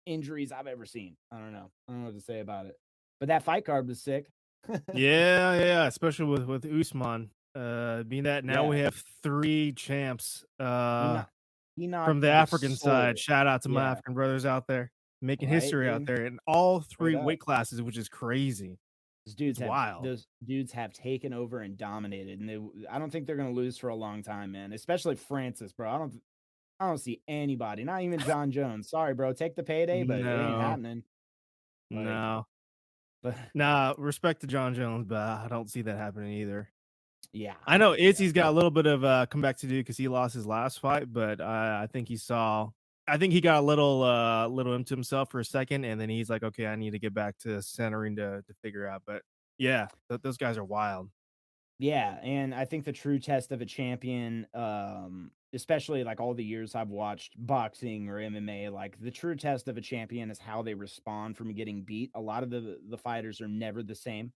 injuries I've ever seen. I don't know what to say about it. But that fight card was sick. Yeah, especially with Usman. Being that now we have 3 champs He knocked from the African side. Shout out to my Yeah. African brothers out there making history out dude? there in all 3 Straight up. weight classes, which is crazy. Those dudes have taken over and dominated, and I don't think they're gonna lose for a long time, man. Especially Francis, bro. I don't see anybody, not even John Jones. Sorry, bro. Take the payday, but it ain't happening. No. But Nah, respect to John Jones, but I don't see that happening either. yeah, I know Izzy's got a little bit of comeback to do because he lost his last fight, but I think he got a little into himself for a second, and then he's like, okay, I need to get back to centering to figure out. But yeah, those guys are wild. Yeah, and I think the true test of a champion, especially like all the years I've watched boxing or MMA, like the true test of a champion is how they respond from getting beat. A lot of the fighters are never the same.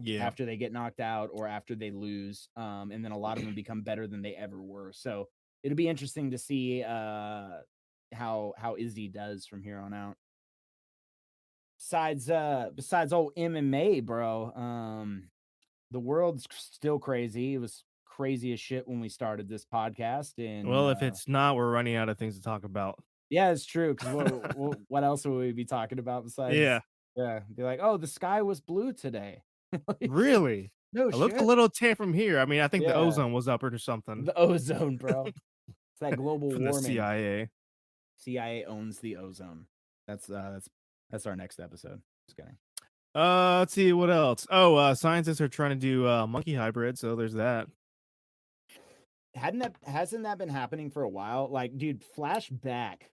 Yeah. After they get knocked out or after they lose. And then a lot of them become better than they ever were. So it'll be interesting to see how Izzy does from here on out. Besides old MMA, bro, the world's still crazy. It was crazy as shit when we started this podcast. And well, if it's not, we're running out of things to talk about. Yeah, it's true. Because what else would we be talking about besides? Yeah, be like, oh, the sky was blue today. really? No, it looked a little tan from here. I mean, I think the ozone was up or something. The ozone, bro. It's that global from warming. The CIA. CIA owns the ozone. That's our next episode. Just kidding. Let's see what else. Scientists are trying to do monkey hybrid, so there's that. Hasn't that been happening for a while? Like, dude, flash back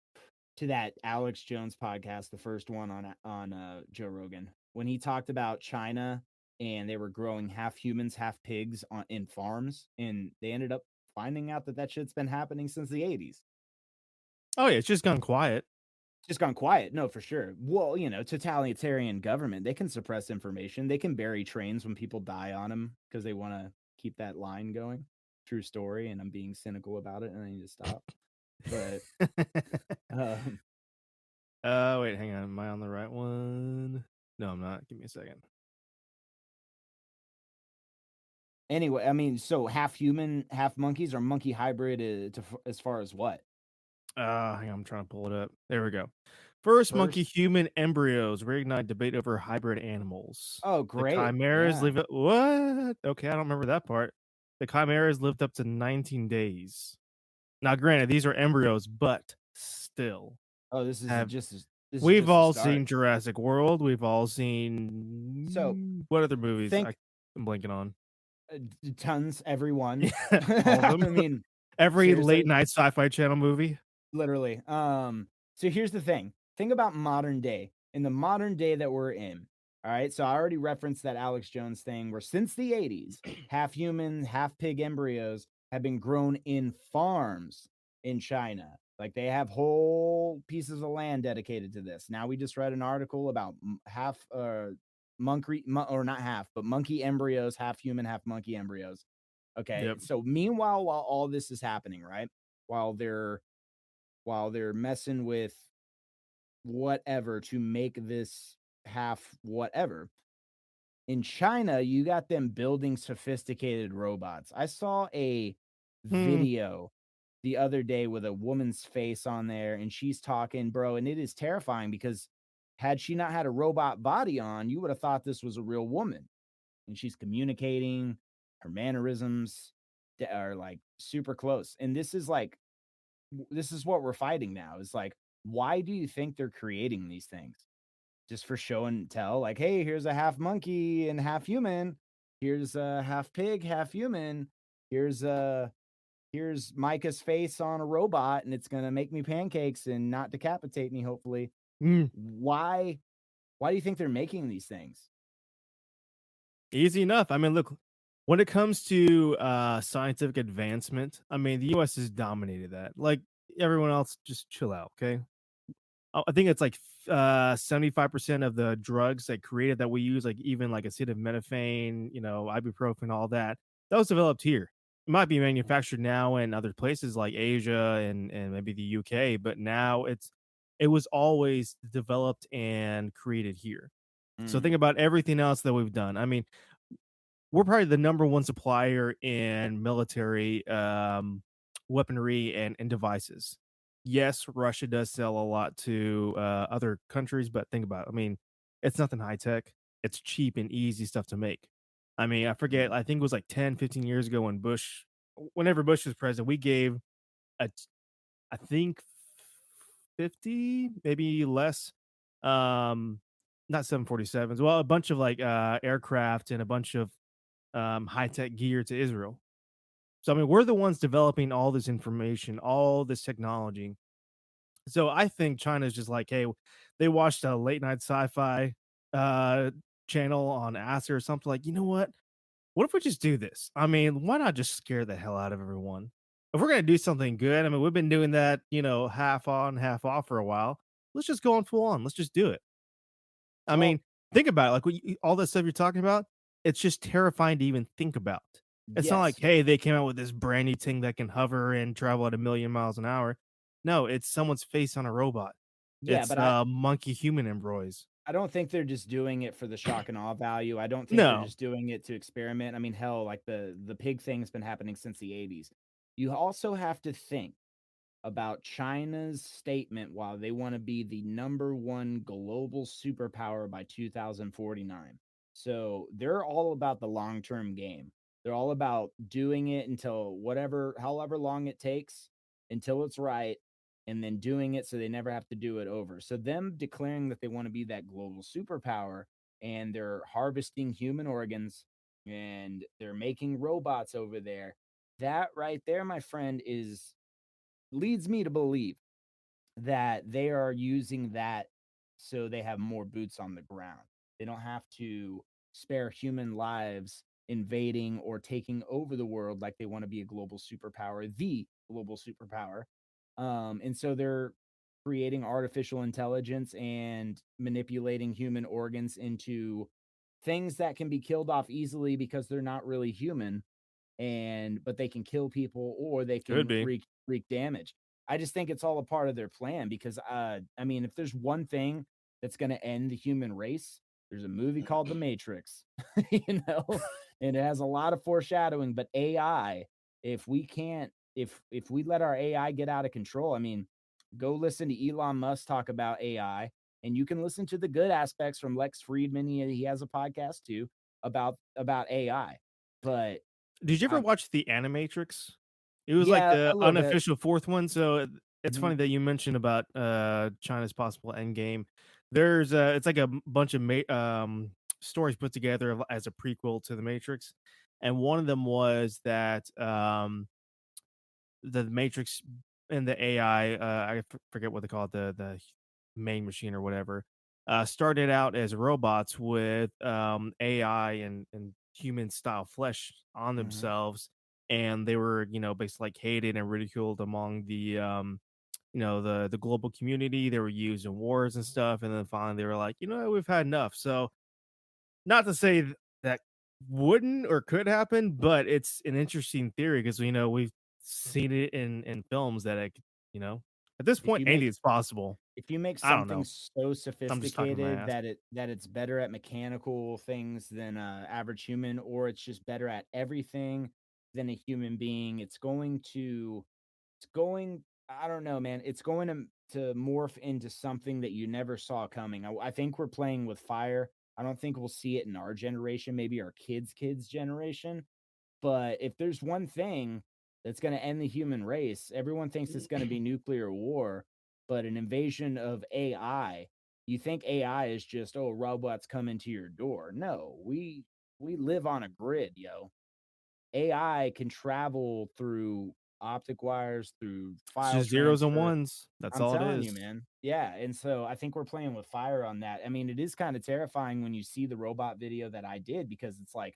to that Alex Jones podcast, the first one on Joe Rogan, when he talked about China and they were growing half humans, half pigs in farms, and they ended up finding out that shit's been happening since the 80s. Oh yeah, it's just gone quiet. No, for sure. Well, totalitarian government, they can suppress information. They can bury trains when people die on them because they want to keep that line going. True story, and I'm being cynical about it, and I need to stop. But wait, hang on. Am I on the right one? No, I'm not. Give me a second. Anyway, I mean, so half human, half monkeys, or monkey hybrid as far as what? Hang on, I'm trying to pull it up. There we go. First monkey human embryos reignite debate over hybrid animals. Oh, great. The chimeras live up. What? Okay, I don't remember that part. The chimeras lived up to 19 days. Now, granted, these are embryos, but still. Oh, this is This is We've just the all start. seen Jurassic World. We've all So seen what other movies? think I'm blanking on. Tons, everyone. All of I them. mean, Every late seriously, night sci-fi channel movie. literally. So here's the thing. Think about modern day. In the modern day that we're in, all right. So I already referenced that Alex Jones thing where since the 80s, half human, half pig embryos have been grown in farms in China. Like they have whole pieces of land dedicated to this. Now we just read an article about half monkey or not half, but monkey embryos, half human, half monkey embryos. Okay. Yep. So meanwhile, while all this is happening, right? While they're messing with whatever to make this half whatever. In China, you got them building sophisticated robots. I saw a video the other day with a woman's face on there, and she's talking, bro, and it is terrifying because had she not had a robot body on, you would have thought this was a real woman. And she's communicating, her mannerisms are like super close. And this is what we're fighting now. Is like, why do you think they're creating these things? Just for show and tell, like, hey, here's a half monkey and half human. Here's a half pig, half human. Here's Micah's face on a robot, and it's gonna make me pancakes and not decapitate me, hopefully. Why do you think they're making these things? Easy enough. I mean, look, when it comes to scientific advancement, I mean, the US has dominated that. Like everyone else, just chill out, okay? I think it's like 75% of the drugs that created that we use, like even like acetaminophen, ibuprofen, all that, that was developed here. It might be manufactured now in other places like Asia and maybe the UK, but now it was always developed and created here. So think about everything else that we've done. I mean, we're probably the number one supplier in military weaponry and devices. Yes, Russia does sell a lot to other countries, but think about it. I mean, it's nothing high tech. It's cheap and easy stuff to make. I mean, I forget, I think it was like 10, 15 years ago whenever Bush was president, we gave, a, I think 50, maybe less, not 747s, well, a bunch of like aircraft and a bunch of high tech gear to Israel. So, I mean, we're the ones developing all this information, all this technology. So I think China's just like, hey, they watched a late night sci-fi uh channel on Acer or something, like, you know what? What if we just do this? I mean, why not just scare the hell out of everyone? If we're gonna do something good, I mean, we've been doing that, half on, half off for a while. Let's just go on full on. Let's just do it. I Well, mean, think about it. Like all that stuff you're talking about, it's just terrifying to even think about. It's not like, yes. hey, they came out with this brand new thing that can hover and travel at 1,000,000 miles an hour. No, it's someone's face on a robot. Yeah, It's but monkey human embryos. I don't think they're just doing it for the shock and awe value. I don't think they're No, just doing it to experiment. I mean, hell, like the pig thing's been happening since the 80s. You also have to think about China's statement while they want to be the number one global superpower by 2049. So they're all about the long-term game. They're all about doing it until however long it takes until it's right, and then doing it so they never have to do it over. So them declaring that they want to be that global superpower, and they're harvesting human organs, and they're making robots over there. That right there, my friend, is leads me to believe that they are using that so they have more boots on the ground. They don't have to spare human lives invading or taking over the world like they want to be a global superpower, the global superpower. And so they're creating artificial intelligence and manipulating human organs into things that can be killed off easily because they're not really human, but they can kill people or they could can be. wreak damage. I just think it's all a part of their plan because I mean, if there's one thing that's going to end the human race, there's a movie called The Matrix, and it has a lot of foreshadowing. But AI, if we can't, if we let our AI get out of control, I mean, go listen to Elon Musk talk about AI, and you can listen to the good aspects from Lex Friedman. He has a podcast too about AI, but Did you ever um, watch The Animatrix? It was like yeah, a the little bit. unofficial fourth one. So it's funny that you mentioned about China's possible end game. There's it's like a bunch of stories put together as a prequel to the Matrix, and one of them was that the Matrix and the AI, forget what they call it, the main machine or whatever, started out as robots with AI and human style flesh on Hmm. themselves, and they were basically like hated and ridiculed among the the global community. They were used in wars and stuff, and then finally they were like, we've had enough. So not to say that wouldn't or could happen, but it's an interesting theory because we've seen it in films that at this If point you make anything's possible. if you make I don't something know. so I'm just talking my sophisticated ass. that it's better at mechanical things than average human, or it's just better at everything than a human being, it's going I don't know, man. It's going to morph into something that you never saw coming. I think we're playing with fire. I don't think we'll see it in our generation, maybe our kids' generation. But if there's one thing that's going to end the human race, everyone thinks it's going to be nuclear war, but an invasion of AI. You think AI is just, oh, robots come into your door. No, we live on a grid, yo. AI can travel through optic wires, through It's file just zeros and transfer. ones. That's I'm all it telling is. you, man. Yeah, and so I think we're playing with fire on that. I mean, it is kind of terrifying when you see the robot video that I did, because it's like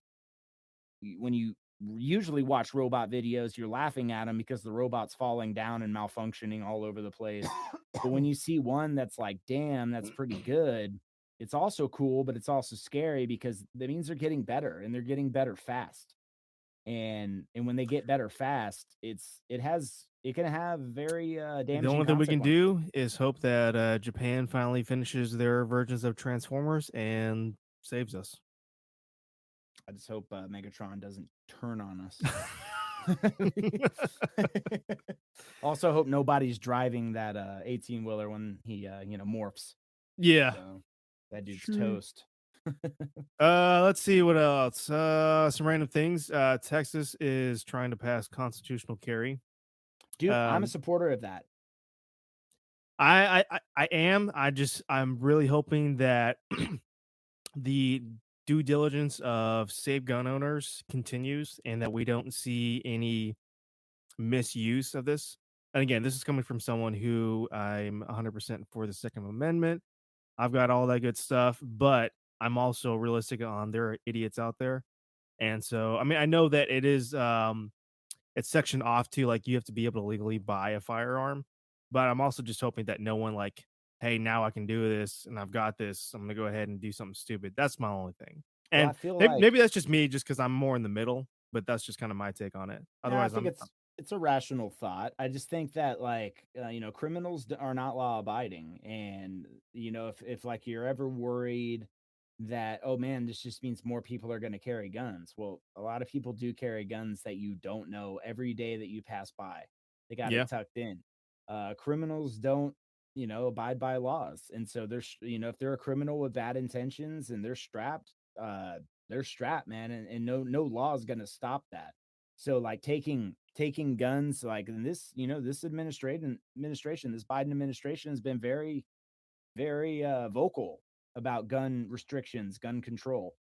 when you usually watch robot videos, you're laughing at them because the robot's falling down and malfunctioning all over the place. But when you see one that's like, damn, that's pretty good, it's also cool, but it's also scary because that means they're getting better, and they're getting better fast. And when they get better fast, it can have very The damaging only thing we can consequences. do is hope that Japan finally finishes their versions of Transformers and saves us. I just hope Megatron doesn't turn on us. Also, hope nobody's driving that 18 wheeler when he morphs. Yeah. So that dude's True. toast. Let's see what else. Some random things. Texas is trying to pass constitutional carry. Dude, I'm a Um, supporter of that. I am. I'm really hoping that the due diligence of safe gun owners continues and that we don't see any misuse of this. And again, this is coming from someone who I'm 100% for the Second Amendment. I've got all that good stuff, but I'm also realistic on there are idiots out there. And so, I mean, I know that it's sectioned off to like you have to be able to legally buy a firearm, but I'm also just hoping that no one like, hey, now I can do this and I've got this. I'm gonna go ahead and do something stupid. That's my only thing. Well, I And feel maybe like that's just me, just because I'm more in the middle. But that's just kind of my take on it. yeah, I Otherwise, think it's a rational thought. I just think that like criminals are not law abiding, and if like you're ever worried that, oh man, this just means more people are going to carry guns. Well, a lot of people do carry guns that you don't know every day that you pass by. They got yeah. it tucked in. Criminals don't abide by laws, and so if they're a criminal with bad intentions and they're strapped, man, and no law is going to stop that. So like taking guns, like in this, this administration, this Biden administration has been very, very vocal about gun restrictions, gun control.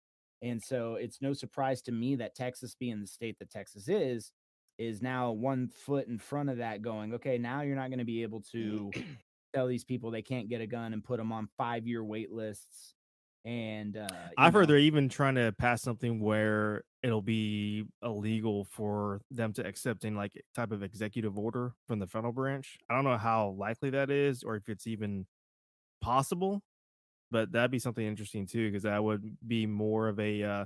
And so it's no surprise to me that Texas, being the state that Texas is now 1 foot in front of that, going, okay, now you're not going to be able to tell these people they can't get a gun and put them on 5-year wait lists. And I've heard they're even trying to pass something where it'll be illegal for them to accept any like type of executive order from the federal branch. I don't know how likely that is or if it's even possible, but that'd be something interesting too, because that would be more of a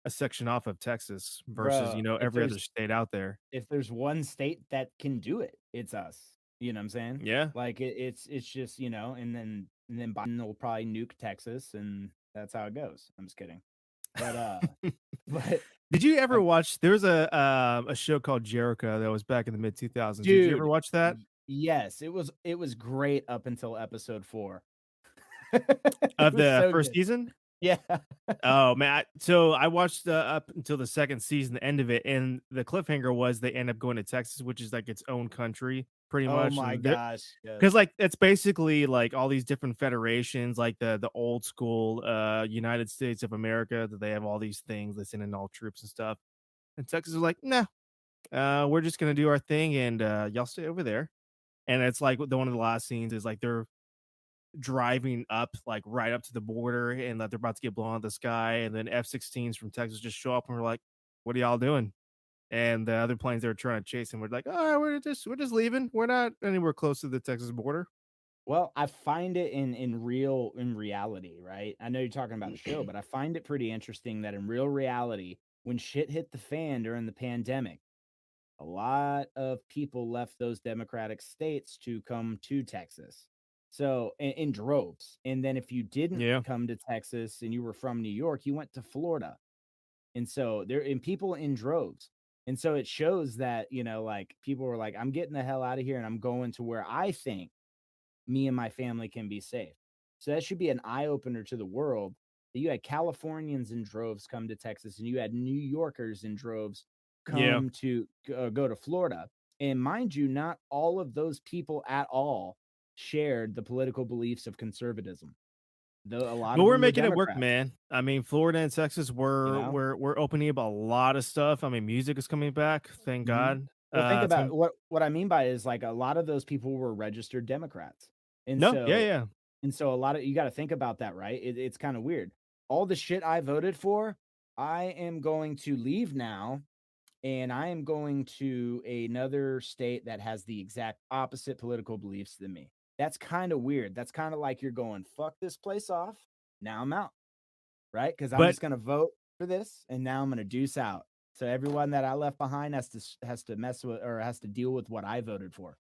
section off of Texas versus bro, every other state out there. if there's one state that can do it, it's us. You know what I'm saying? Yeah. Like it's just, and then Biden will probably nuke Texas, and that's how it goes. I'm just kidding. But but Did you ever um, watch? There was a show called Jericho that was back in the mid 2000s. Did you ever dude, watch that? yes, it was great up until episode 4. It Of was the so first good. season? Yeah. Oh man, so I watched up until the second season, the end of it, and the cliffhanger was they end up going to Texas, which is like its own country, pretty Oh much, my and gosh. because Yes. like it's basically like all these different federations, like the old school United States of America, that they have all these things, they send in all troops and stuff. And Texas is like, nah, we're just gonna do our thing, and y'all stay over there. And it's like one of the last scenes is like they're driving up, like right up to the border, and that they're about to get blown out of the sky, and then F-16s from Texas just show up, and we're like, "What are y'all doing?" And the other planes they were trying to chase him, we're like, "Oh, we're just leaving. We're not anywhere close to the Texas border." Well, I find it in reality, right? I know you're talking about a show, but I find it pretty interesting that in real reality, when shit hit the fan during the pandemic, a lot of people left those democratic states to come to Texas. So in droves. And then if you didn't Yeah. come to Texas and you were from New York, you went to Florida. And so there and people in droves. And so it shows that, like people were like, I'm getting the hell out of here and I'm going to where I think me and my family can be safe. So that should be an eye opener to the world that you had Californians in droves come to Texas and you had New Yorkers in droves Yeah. come to go to Florida. And mind you, not all of those people at all shared the political beliefs of conservatism. Though a lot But of we're them were making it work, Democrats, man. I mean, Florida and Texas, you we're know? we're we're opening up a lot of stuff. I mean, music is coming back, thank Mhm. God. Well, think It's about been what I mean by is like a lot of those people were registered Democrats. And no, yeah, so yeah. a lot of you got to think about that, right? It's kind of weird. All the shit I voted for, I am going to leave now and I am going to another state that has the exact opposite political beliefs than me. That's kind of weird. That's kind of like you're going, fuck this place off. Now I'm out, right? Because I'm But just going to vote for this and now I'm going to deuce out. So everyone that I left behind has to mess with or has to deal with what I voted for,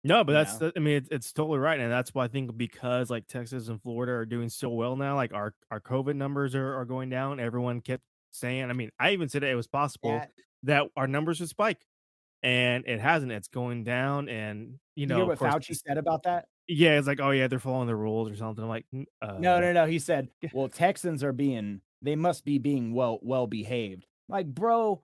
no, but you know? I mean, it's totally right, and that's why I think because like Texas and Florida are doing so well now, like our COVID numbers are going down. Everyone kept saying, I mean, I even said it was possible That that our numbers would spike, and it hasn't. It's going down, and you hear of what course, Fauci said about that? yeah, it's like, oh yeah, they're following the rules or something. I'm like, No, no, no. He said, "Well, Texans are they must be being well behaved." Like, bro,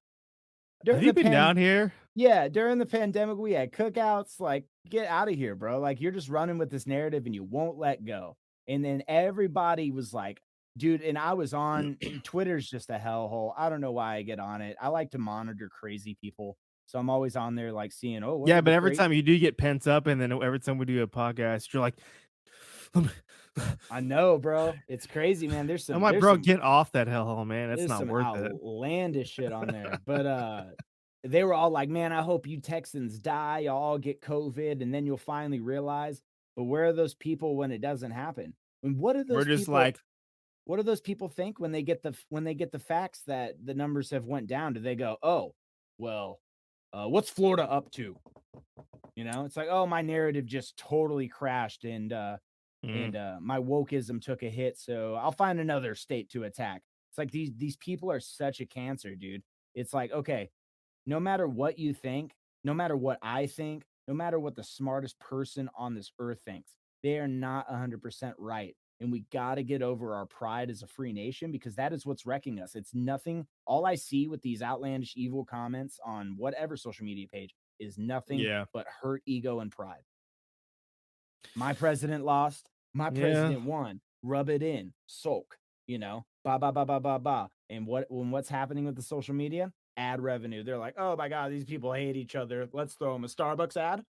have during you the been down here? yeah, during the pandemic, we had cookouts. Like, get out of here, bro. Like, you're just running with this narrative and you won't let go. And then everybody was like, dude, and I was on Twitter's just a hellhole. I don't know why I get on it. I like to monitor crazy people. So I'm always on there like seeing, oh, what Yeah, are the but every crazy time you do get pent up, and then every time we do a podcast, you're like, I know, bro. It's crazy, man. I'm like, bro, get off that hellhole, man. It's There's not some worth it. outlandish shit on there, but, they were all like, "Man, I hope you Texans die, y'all all get COVID, and then you'll finally realize." But where are those people when it doesn't happen? And We're just like, what do those people think when they get the facts that the numbers have went down? Do they go, "Oh, well, what's Florida up to?" It's like, "Oh, my narrative just totally crashed mm, and my wokeism took a hit, so I'll find another state to attack." It's like these people are such a cancer, dude. It's like, okay, no matter what you think, no matter what I think, no matter what the smartest person on this earth thinks, they are not 100% right. And we got to get over our pride as a free nation because that is what's wrecking us. It's nothing. All I see with these outlandish, evil comments on whatever social media page is nothing yeah, but hurt ego and pride. My president lost. My yeah. president won. Rub it in. Sulk. Ba ba ba ba ba ba. And what's happening with the social media? Ad revenue. They're like, oh my god, these people hate each other. Let's throw them a Starbucks ad.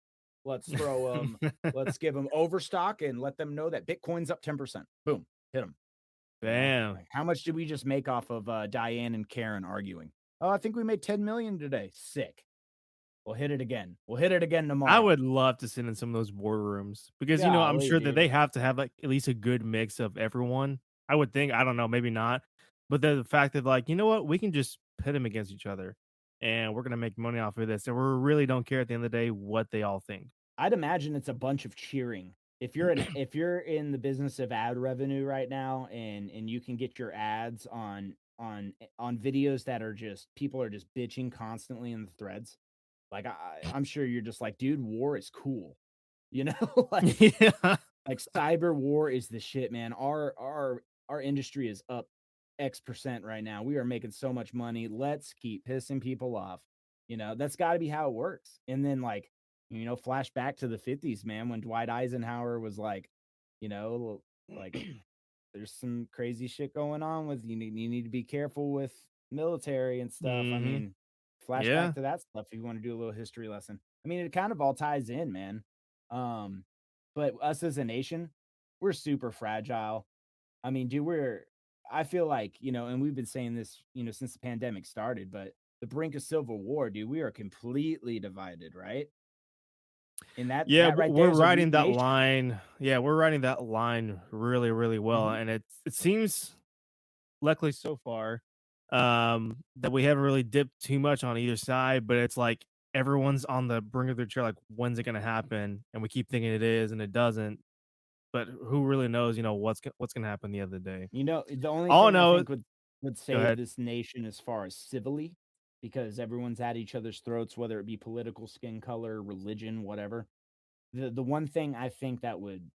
Let's throw them. Let's give them overstock and let them know that Bitcoin's up 10%. Boom, hit them. Bam. Like how much did we just make off of Diane and Karen arguing? Oh, I think we made 10 million today. Sick. We'll hit it again. We'll hit it again I tomorrow. would love to sit in some of those boardrooms because I'm Golly, sure that dude. they have to have like at least a good mix of everyone. I would think. I don't know, maybe not, but the fact that like, you know what, we can just pit them against each other, and we're gonna make money off of this, and we really don't care at the end of the day what they all think. I'd imagine it's a bunch of cheering. If you're in the business of ad revenue right now and you can get your ads on videos that are just people are just bitching constantly in the threads. Like I'm sure you're just like, dude, war is cool. You know, Yeah. like cyber war is the shit, man. Our industry is up X% right now. We are making so much money. Let's keep pissing people off. That's got to be how it works. And then like You know, flash back to the 50s, man, when Dwight Eisenhower was like, you know, like there's some crazy shit going on with you need to be careful with military and stuff. I Hmm. mean, flash Yeah. back to that stuff if you want to do a little history lesson. I mean, it kind of all ties in, man. Um, but us as a nation, we're super fragile. I mean, dude, I feel like, you know, and we've been saying this, you know, since the pandemic started, but the brink of civil war, dude, we are completely divided, right? And Yeah, that right there we're is a riding weak that nation. line. Yeah, we're riding that line really, really well, Mhm. and it seems, luckily so far, that we haven't really dipped too much on either side. But it's like everyone's on the brink of their chair, like, when's it gonna happen? And we keep thinking it is, and it doesn't. But who really knows? You know what's gonna happen the other day. You know, the only All I thing I know. think would Go save ahead. this nation as far as civilly, because everyone's at each other's throats, whether it be political, skin color, religion, whatever. The one thing I think that would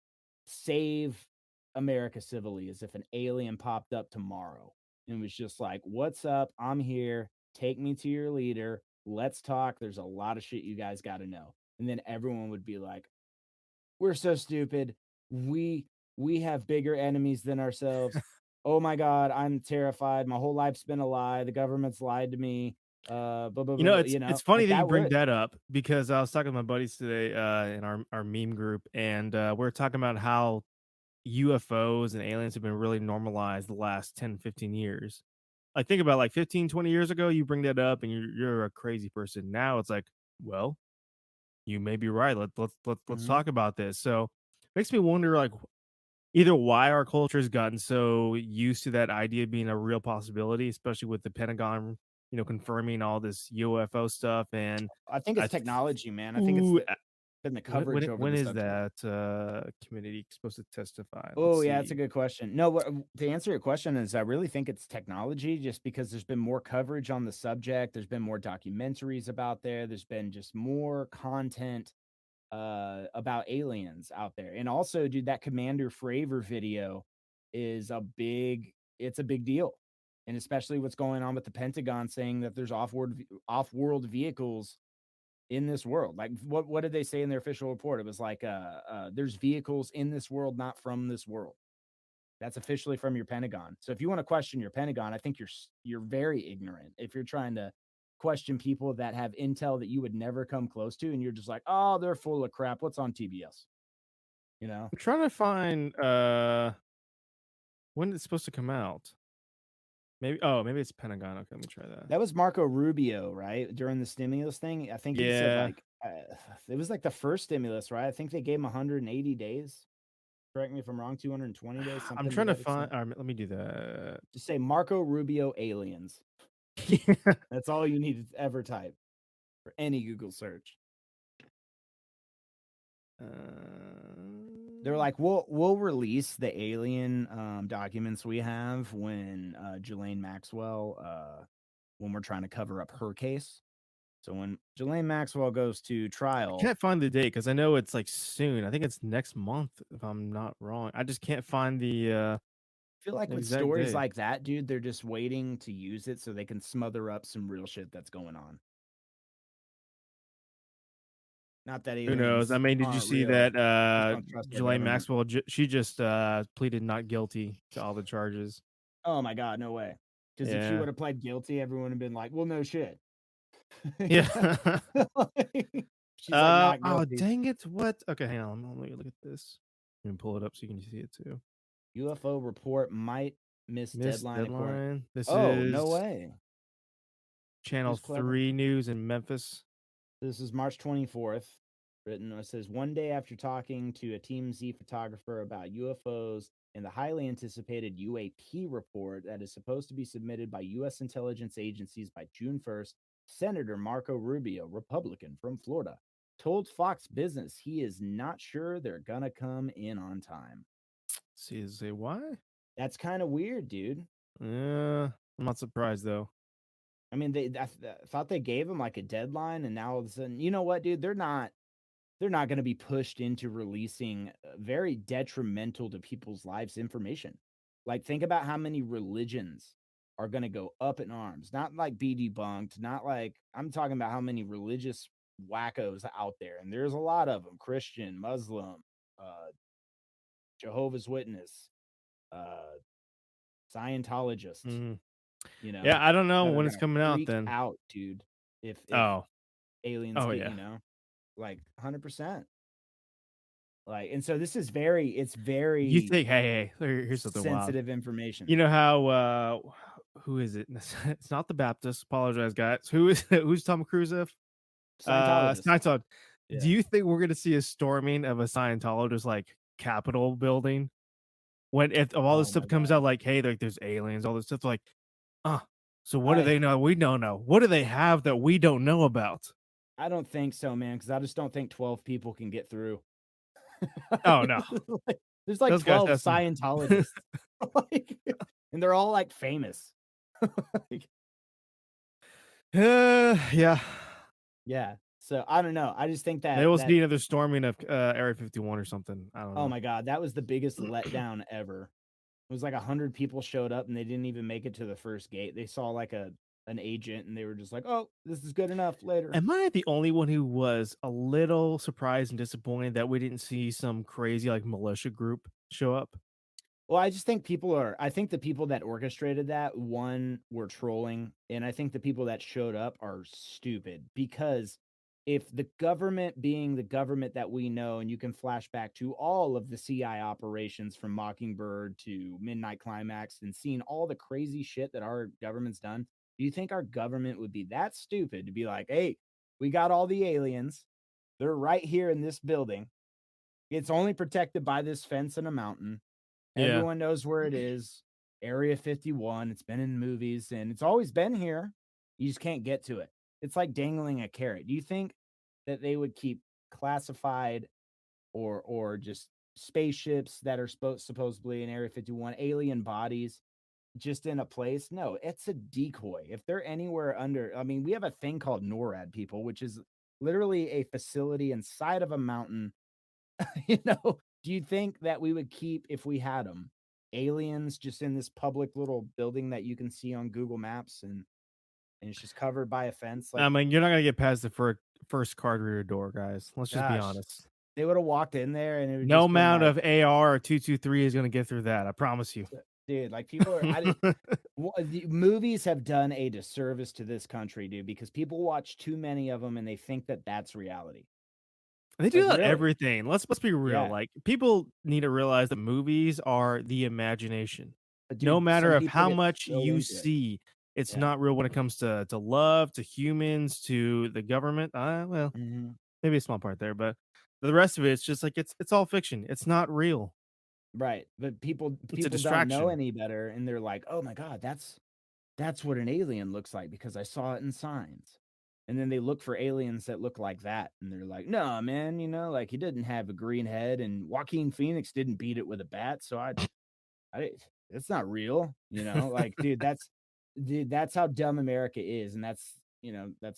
save America civilly is if an alien popped up tomorrow and was just like, "What's up? I'm here. Take me to your leader. Let's talk. There's a lot of shit you guys got to know." And then everyone would be like, "We're so stupid. We we have bigger enemies than ourselves. Oh my god, I'm terrified. My whole life's been a lie. The government's lied to me." Blah blah You blah. know, Blah, it's funny like that you that bring would. that up because I was talking to my buddies today in our meme group, and we are talking about how UFOs and aliens have been really normalized the last 10, 15 years. Like, think about, like, 15, 20 years ago, you bring that up and you're a crazy person. Now it's like, well, you may be right. Let's Mhm. talk about this. So makes me wonder, like, either why our culture has gotten so used to that idea being a real possibility, especially with the Pentagon, confirming all this UFO stuff. And I think I, it's th- technology, man. I think it's ooh, been the when when coverage it- over when the is subject. that committee supposed to testify? Let's Oh, yeah, that's a see. good question. No, to answer your question is I really think it's technology just because there's been more coverage on the subject. There's been more documentaries about there. There's been just more content about aliens out there. And also, dude, that Commander Fravor video is it's a big deal. And especially what's going on with the Pentagon saying that there's off-world vehicles in this world. Like what did they say in their official report? It was like there's vehicles in this world not from this world. That's officially from your Pentagon. So if you want to question your Pentagon, I think you're very ignorant. If you're trying to question people that have intel that you would never come close to and you're just like, "Oh, they're full of crap. What's on TBS?" You know? I'm trying to find when it's supposed to come out. Maybe it's Pentagon. Okay, let me try that. That was Marco Rubio, right? During the stimulus thing. I think he said Yeah, like it was like the first stimulus, right? I think they gave him 180 days. Correct me if I'm wrong, 220 days, I'm something to trying to that find. extent. All right, let me do that. Just say Marco Rubio aliens. That's all you need to ever type for any Google search. They're Uh, like, we'll release the alien documents we have when Ghislaine Maxwell when we're trying to cover up her case. So when Ghislaine Maxwell goes to I trial, can't find the date because I know it's like soon. I think it's next month, if I'm not wrong. I just can't find I feel like with exact stories date. like that, dude, they're just waiting to use it so they can smother up some real shit that's going on. Not that Who knows? I aliens mean, did you aren't see real. that Just don't trust our Ghislaine government. Maxwell? She just pleaded not guilty to all the charges. Oh my god, no way. Because if she Yeah, would have pled guilty, everyone would have been like, "Well, no shit." yeah. She's like not Oh, guilty. dang it! What? Okay, hang on. Let me look at this. You can pull it up so you can see it too. UFO report might miss Miss deadline according. deadline. This Oh, no is way. Channel Who's clever? 3 News in Memphis. This is March 24th. Written, it says one day after talking to a TMZ photographer about UFOs and the highly anticipated UAP report that is supposed to be submitted by U.S. intelligence agencies by June 1st, Senator Marco Rubio, Republican from Florida, told Fox Business he is not sure they're gonna come in on time. See, does it say why? That's kind of weird, dude. Yeah, I'm not surprised though. I mean, I thought they gave him like a deadline, and now all of a sudden, you know what, dude? They're not going to be pushed into releasing very detrimental to people's lives information. Like, think about how many religions are going to go up in arms. Not like be debunked. Not like I'm talking about how many religious wackos out there, and there's a lot of them: Christian, Muslim, Jehovah's Witness, uh, Scientologist. Mhm. You Yeah, know, I don't know that are when it's gonna coming out freak then. out, dude. If Oh. aliens Oh, get, yeah. like 100%. Like, and so this is it's You very think here's something wild. sensitive information. You know how, who is it? It's not the Baptist, apologize, guys. Who is who's Tom Cruise of? Scientologists. Scientologist. Do Yeah. you think we're gonna see a storming of a Scientologist, like, Capitol building? When if all this Oh stuff my comes god. out, like, "Hey, like, there's aliens," all this stuff, like, "Uh, so what do I they know we don't know? What do they have that we don't know about?" I don't think so, man, because I just don't think 12 people can get through. Oh, no. Like, there's like Those guys 12 have some Scientologists. Like, and they're all like famous. Like, Yeah. yeah. So I don't know. I just think They that will need another storming of, Area 51 or something. I don't oh know. my god, that was the biggest letdown ever. It was like 100 people showed up and they didn't even make it to the first gate. They saw like an agent and they were just like, "Oh, this is good enough later." Am I the only one who was a little surprised and disappointed that we didn't see some crazy, like, militia group show up? Well, I think the people that orchestrated that, one, were trolling, and I think the people that showed up are stupid because if the government being the government that we know, and you can flash back to all of the CI operations from Mockingbird to Midnight Climax and seeing all the crazy shit that our government's done, do you think our government would be that stupid to be like, "Hey, we got all the aliens. They're right here in this building. It's only protected by this fence and a mountain. Yeah. Everyone knows where it is. Area 51. It's been in movies and it's always been here. You just can't get to it. It's like dangling a carrot. Do you think that they would keep classified or just spaceships that are supposedly in Area 51, alien bodies just in a place? No, it's a decoy. If they're anywhere under, I mean, we have a thing called NORAD, people, which is literally a facility inside of a mountain. Do you think that we would keep, if we had them, aliens just in this public little building that you can see on Google Maps, and it's just covered by a fence? I Like, mean, you're not gonna get past the first card reader door, guys. Let's just be gosh, honest. they would have walked in there and it would No just been amount like, of AR or 223 is gonna get through that, I promise you. dude, like people are, the movies have done a disservice to this country, dude, because people watch too many of them and they think that that's reality. They do Like, that really? everything. Let's be real. Yeah. Like, people need to realize that movies are the imagination. But No dude, matter some of people how get much so you into it. see, it's Yeah. not real when it comes to love, to humans, to the government. Well, Mhm. maybe a small part there, but the rest of it's just like it's all fiction. It's not real. Right. But people It's a people don't know distraction. any better, and they're like, "Oh my god, that's what an alien looks like because I saw it in signs." And then they look for aliens that look like that, and they're like, "No, man, like he didn't have a green head, and Joaquin Phoenix didn't beat it with a bat, so I it's not real." Like, dude, that's how dumb America is, and that's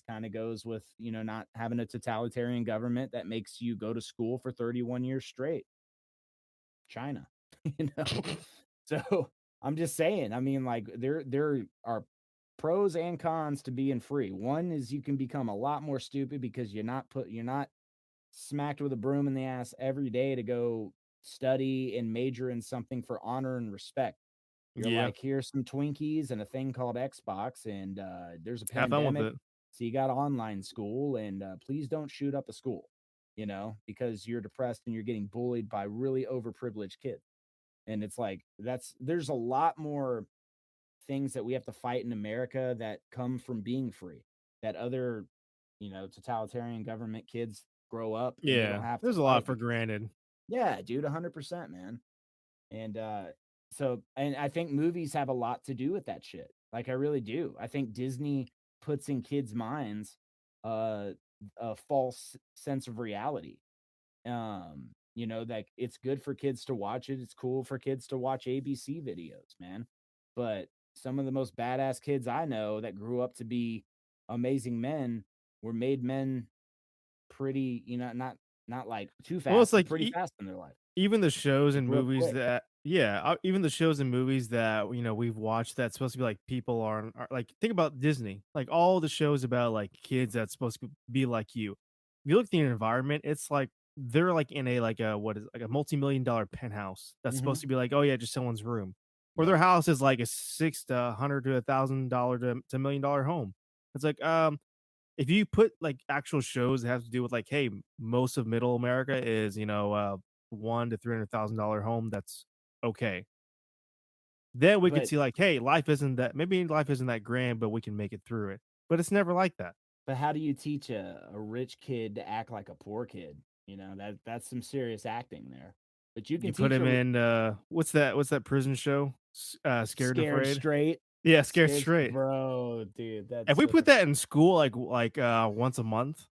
kind of goes with not having a totalitarian government that makes you go to school for 31 years straight. China, you know. So I'm just saying. I mean, like there are pros and cons to being free. One is you can become a lot more stupid because you're not smacked with a broom in the ass every day to go study and major in something for honor and respect. You're Yeah. like, here's some Twinkies and a thing called Xbox, and there's a Have fun with pandemic, it. so you got online school, and please don't shoot up a school, because you're depressed and you're getting bullied by really overprivileged kids. And it's like there's a lot more things that we have to fight in America that come from being free. That other, totalitarian government kids grow up and they don't Yeah. have to There's a lot fight for because granted. yeah, dude, 100%, man. And and I think movies have a lot to do with that shit. Like I really do. I think Disney puts in kids' minds uh a false sense of reality. Like it's good for kids to watch it. It's cool for kids to watch ABC videos, man. But some of the most badass kids I know that grew up to be amazing men were made men pretty, not like too Well, it's fast, but like pretty fast in their life. even the shows They and grew up movies quick. that yeah, even the shows and movies that, we've watched that's supposed to be like people are like think about Disney. Like all the shows about like kids that's supposed to be like you. you look at the environment, it's like they're like in a what is like a multi-million-dollar penthouse that's supposed Mhm. to be like, oh yeah, just someone's room. Or their Yep. house is like a six to hundred to $1,000 to $1 million home. It's like, if you put like actual shows that have to do with like, hey, most of middle America is, one to $300,000 home, that's okay. Then we could But see like, hey, life isn't that grand, but we can make it through it. But it's never like that. how do you teach a rich kid to act like a poor kid? You know, that's some serious acting there. But you can You put teach him a in what's that prison show? Scared and scared Afraid? straight, Yeah, Scared Straight. bro, dude, If that's we so put that in school once a month,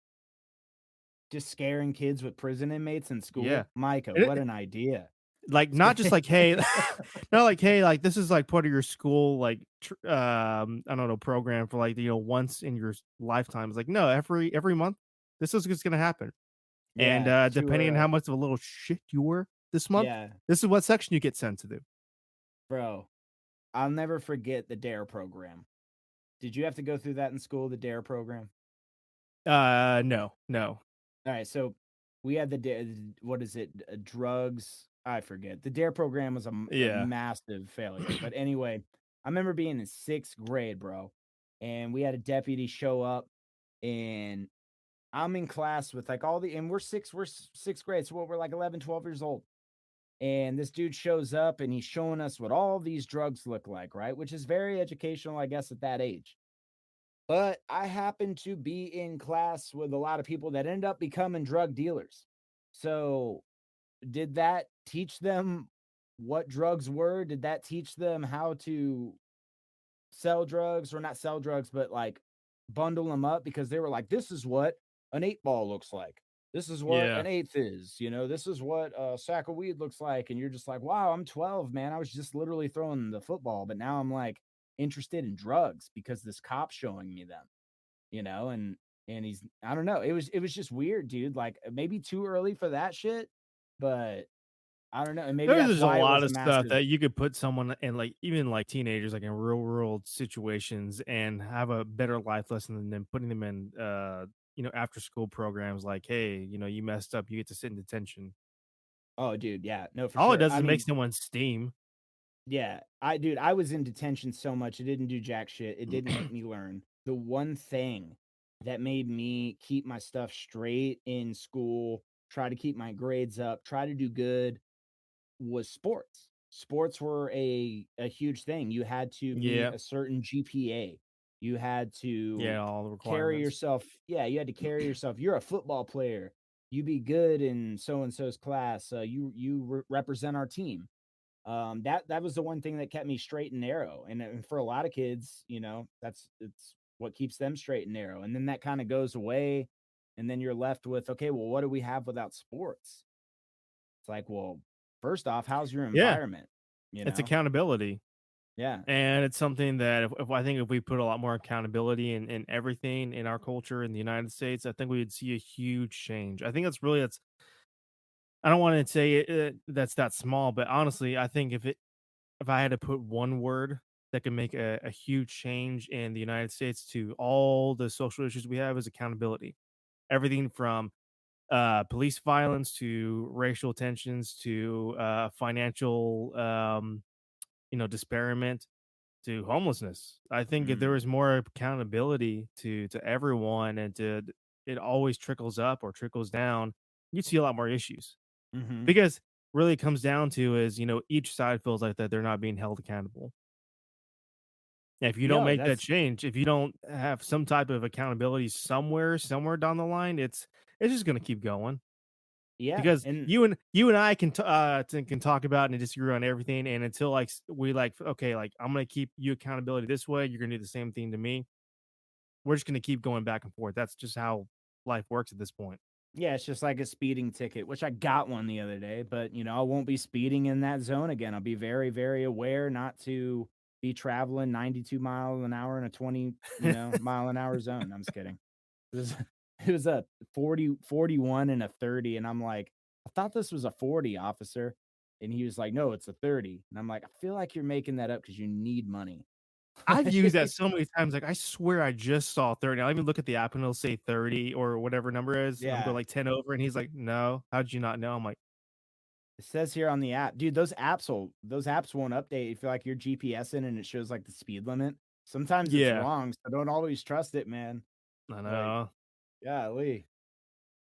just scaring kids with prison inmates in yeah. school. Micah, And what an idea. like, not just like, "Hey" not like, "Hey, like, this is, like, part of your school, like, I don't know, program for, like, once in your lifetime." It's like, "No, every month, this is what's gonna happen, and, Yeah, depending on how much of a little shit you were this month, yeah, this is what section you get sent to." bro. I'll never forget the DARE program. Did you have to go through that in school, the DARE program? No, no. All right, so we had what is it? Drugs. I forget. The DARE program was a Yeah. massive failure. But anyway, I remember being in sixth grade, bro, and we had a deputy show up, and I'm in class with like and we're sixth grade, so we're like 11, 12 years old. And this dude shows up and he's showing us what all these drugs look like, right? Which is very educational, I guess, at that age. But I happened to be in class with a lot of people that end up becoming drug dealers. So, did that teach them what drugs were? Did that teach them how to sell drugs, or not sell drugs, but like bundle them up? Because they were like, this is what an eight ball looks like. This is what Yeah. an eighth is. This is what a sack of weed looks like. And you're just like, wow, I'm 12, man. I was just literally throwing the football, but now I'm like interested in drugs because this cop's showing me them, and he's, I don't know. It was just weird, dude. Like maybe too early for that shit, but I don't know. And maybe There's that's just a why it lot was a of stuff massive. that you could put someone in, like, even, like, teenagers, like, in real world situations and have a better life lesson than putting them in, after school programs like, "Hey, you messed up, you get to sit in detention." Oh, dude, yeah, no, for All it sure. does I is make mean, someone steam. yeah, I was in detention so much, it didn't do jack shit, it didn't make me learn. The one thing that made me keep my stuff straight in school, try to keep my grades up, try to do good, was sports. Sports were a huge thing. You had to meet Yeah. a certain GPA. You had to Yeah, all the carry requirements. yourself. Yeah, you had to carry yourself. You're a football player. You be good in so and so's class. You represent our team. That was the one thing that kept me straight and narrow. And for a lot of kids, it's what keeps them straight and narrow. And then that kind of goes away, and then you're left with, okay, well, what do we have without sports? It's like, well, first off, how's your Yeah, environment? You it's know? accountability, Yeah. and it's something that if I think if we put a lot more accountability in everything in our culture in the United States, I think we would see a huge change. I think that's I don't wanna say that's that small, but honestly, I think if I had to put one word that can make a huge change in the United States to all the social issues we have is accountability. Everything from, police violence to racial tensions to, financial, disparagement to homelessness. I think if there Mm. was more accountability to everyone and it always trickles up or trickles down, you'd see a lot more issues. Mhm. Because really it comes down to is, each side feels like that they're not being held accountable. If you don't No, make that that's change, if you don't have some type of accountability somewhere down the line, it's just gonna keep going. yeah, Because and you and I can talk about and disagree on everything, and until we okay, like I'm gonna keep you accountability this way, you're gonna do the same thing to me. We're just gonna keep going back and forth. That's just how life works at this point. yeah, it's just like a speeding ticket, which I got one the other day, but I won't be speeding in that zone again. I'll be very, very aware not to be traveling 92 miles an hour in a 20, mile an hour zone. I'm just kidding. It was it was a 40, 41, and a 30. And I'm like, I thought this was a 40, officer. And he was like, no, it's a 30. And I'm like, I feel like you're making that up because you need money. I've used that so many times. Like, I swear I just saw 30. I'll even look at the app and it'll say 30 or whatever number is, and I'm going Yeah. like 10 over, and he's like, "No, how'd you not know?" I'm like, It says here on the app, dude, those apps won't update if you're like you're GPSing and it shows like the speed limit. Sometimes it's "Yeah, wrong, so don't always trust it, man. I Like, know." golly.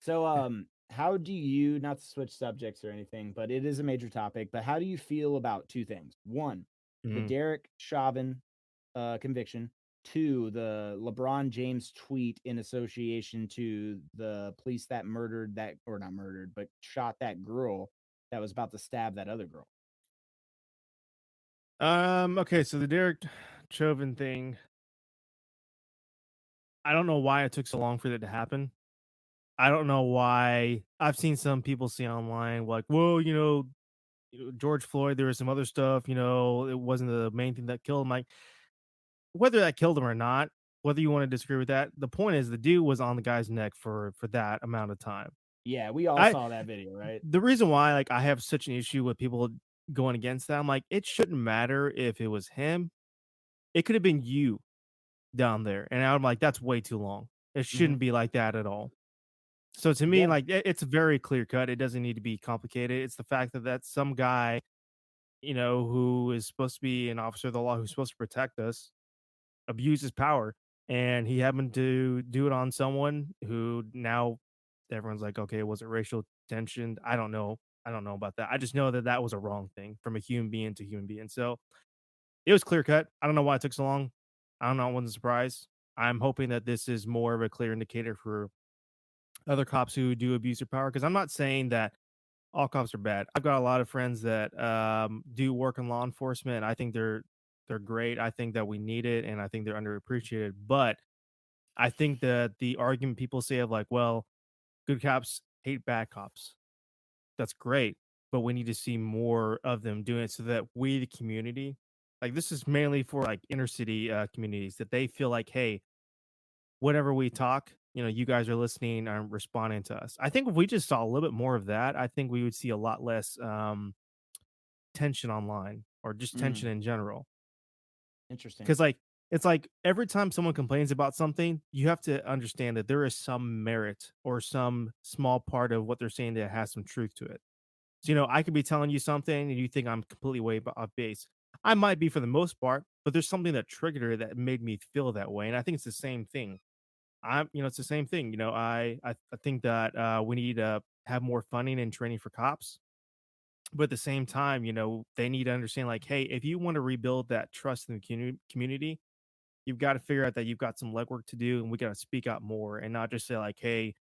So, how do you, not to switch subjects or anything, but it is a major topic, but how do you feel about two things? One, the Mhm. Derek Chauvin conviction. Two, the LeBron James tweet in association to the police that murdered that, or not murdered, but shot that girl that was about to stab that other girl. Okay, so the Derek Chauvin thing, I don't know why it took so long for that to happen. I don't know why. I've seen some people say online like, "Well, George Floyd, there was some other stuff, it wasn't the main thing that killed him." Like, whether that killed him or not, whether you want to disagree with that, the point is the dude was on the guy's neck for that amount of time. Yeah, we all I saw that video, right? The reason why like I have such an issue with people going against that, I'm like, it shouldn't matter if it was him. It could have been you down there. And I'm like, that's way too long. It Mhm. shouldn't be like that at all. So to me, Yeah. like it's very clear cut. It doesn't need to be complicated. It's the fact that that's some guy, who is supposed to be an officer of the law who's supposed to protect us, abuse his power, and he happened to do it on someone who now everyone's like, okay, was it racial tension? I don't know. I don't know about that. I just know that that was a wrong thing from a human being to human being. So it was clear cut. I don't know why it took so long. I don't know. I wasn't surprised. I'm hoping that this is more of a clear indicator for other cops who do abuse their power. Because I'm not saying that all cops are bad. I've got a lot of friends that do work in law enforcement. I think they're great. I think that we need it, and I think they're underappreciated. But I think that the argument people say of like, well, good cops hate bad cops. That's great, but we need to see more of them doing it so that we, the community, like this is mainly for like inner city communities, that they feel like, hey, whenever we talk, you guys are listening and responding to us. I think if we just saw a little bit more of that, I think we would see a lot less tension online or just Mm, tension in general. interesting. Because like it's like every time someone complains about something, you have to understand that there is some merit or some small part of what they're saying that has some truth to it. So, I could be telling you something and you think I'm completely way off base. I might be for the most part, but there's something that triggered it that made me feel that way. And I think it's the same thing. It's the same thing. I think that we need to have more funding and training for cops. But at the same time, they need to understand like, hey, if you want to rebuild that trust in the community, you've got to figure out that you've got some legwork to do and we got to speak out more and not just say like, hey,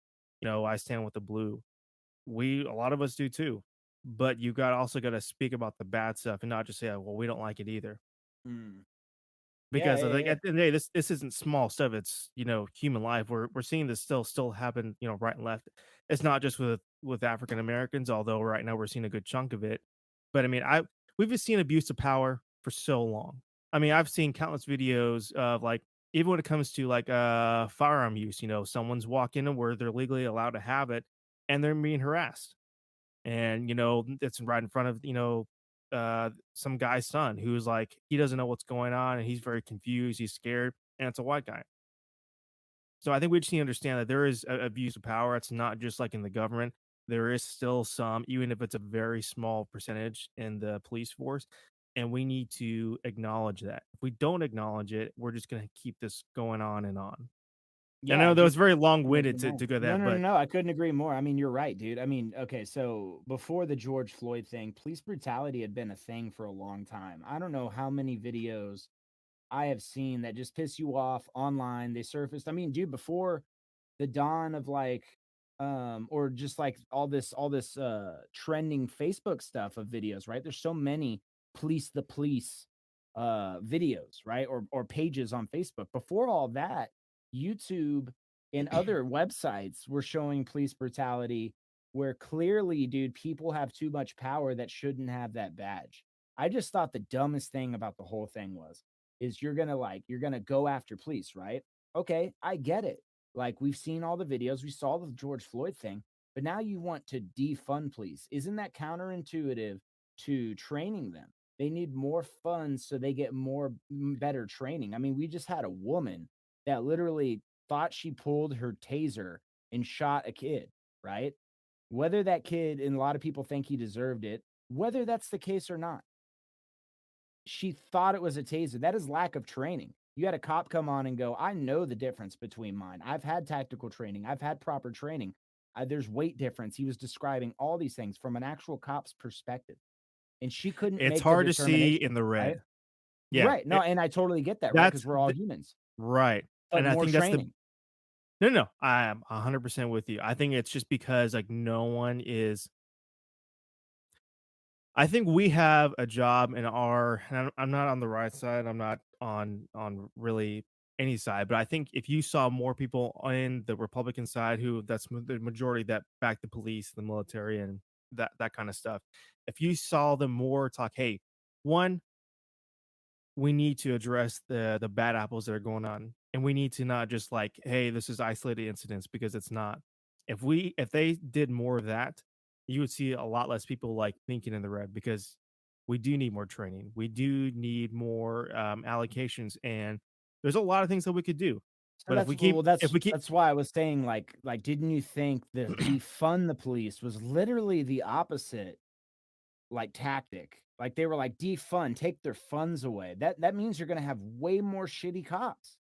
I stand with the blue. A lot of us do too. But you got also got to speak about the bad stuff and not just say, "Oh, well, we don't like it either." Mm. Yeah, Because I yeah, think yeah. at the end of the day, this isn't small stuff. It's human life. We're seeing this still happen. Right and left. It's not just with African Americans, although right now we're seeing a good chunk of it. But I mean, we've been seeing abuse of power for so long. I mean, I've seen countless videos of like even when it comes to like firearm use. Someone's walking in where they're legally allowed to have it, and they're being harassed and it's right in front of some guy's son who's like he doesn't know what's going on and he's very confused, he's scared, and it's a white guy. So I think we just need to understand that there is abuse of power. It's not just like in the government. There is still some, even if it's a very small percentage in the police force, and we need to acknowledge that. If we don't acknowledge it, we're just going to keep this going on and on. I Yeah, know that was dude. very Couldn't long-winded agree to, more. to go No, that, no, no, but no. I couldn't agree more. I mean, you're right, dude. I mean, okay, so before the George Floyd thing, police brutality had been a thing for a long time. I don't know how many videos I have seen that just piss you off online. They surfaced. I mean, dude, before the dawn of like or just like all this trending Facebook stuff of videos, right? There's so many police the police videos, right? Or pages on Facebook. Before all that, YouTube and other websites were showing police brutality where clearly, dude, people have too much power that shouldn't have that badge. I just thought the dumbest thing about the whole thing was is you're gonna go after police, right? Okay, I get it. Like we've seen all the videos, we saw the George Floyd thing, but now you want to defund police. Isn't that counterintuitive to training them? They need more funds so they get more better training. I mean, we just had a woman that literally thought she pulled her taser and shot a kid, right? Whether that kid, and a lot of people think he deserved it, whether that's the case or not, she thought it was a taser. That is lack of training. You had a cop come on and go, I know the difference between mine. I've had tactical training. I've had proper training. There's weight difference. He was describing all these things from an actual cop's perspective. And she couldn't It's make the hard to see determination, in the right? red. Yeah, Right. No, and I totally get that, right? that's Because we're all humans. right. But And I more think that's the training. no, I am 100% with you. I think it's just because like no one is. I think we have a job in our. And I'm not on the right side. I'm not on really any side. But I think if you saw more people on the Republican side, who that's the majority that back the police, the military, and that kind of stuff. If you saw them more talk, hey, one, we need to address the bad apples that are going on, and we need to not just like, hey, this is isolated incidents, because it's not. If they did more of that, you would see a lot less people like thinking in the red, because we do need more training, we do need more allocations, and there's a lot of things that we could do. So But that's well, if we keep that's why I was saying, like, didn't you think the defund the police was literally the opposite, like, tactic? Like, they were like, defund, take their funds away. That means you're gonna have way more shitty cops,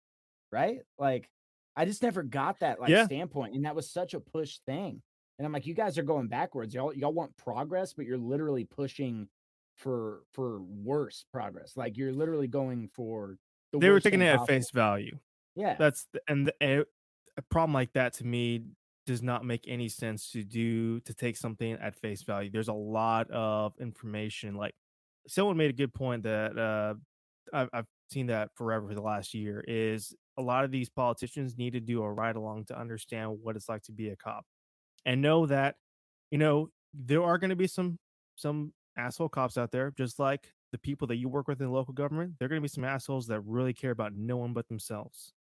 right? Like, I just never got that, like, yeah, standpoint, and that was such a push thing. And I'm like, you guys are going backwards. Y'all want progress, but you're literally pushing for worse progress. Like, you're literally going for the they were worst taking thing it at possible. face value. Yeah. A problem like that to me does not make any sense to take something at face value. There's a lot of information. Like, someone made a good point that I've seen that forever for the last year, is a lot of these politicians need to do a ride along to understand what it's like to be a cop, and know that, there are going to be some asshole cops out there, just like the people that you work with in local government. There are going to be some assholes that really care about no one but themselves.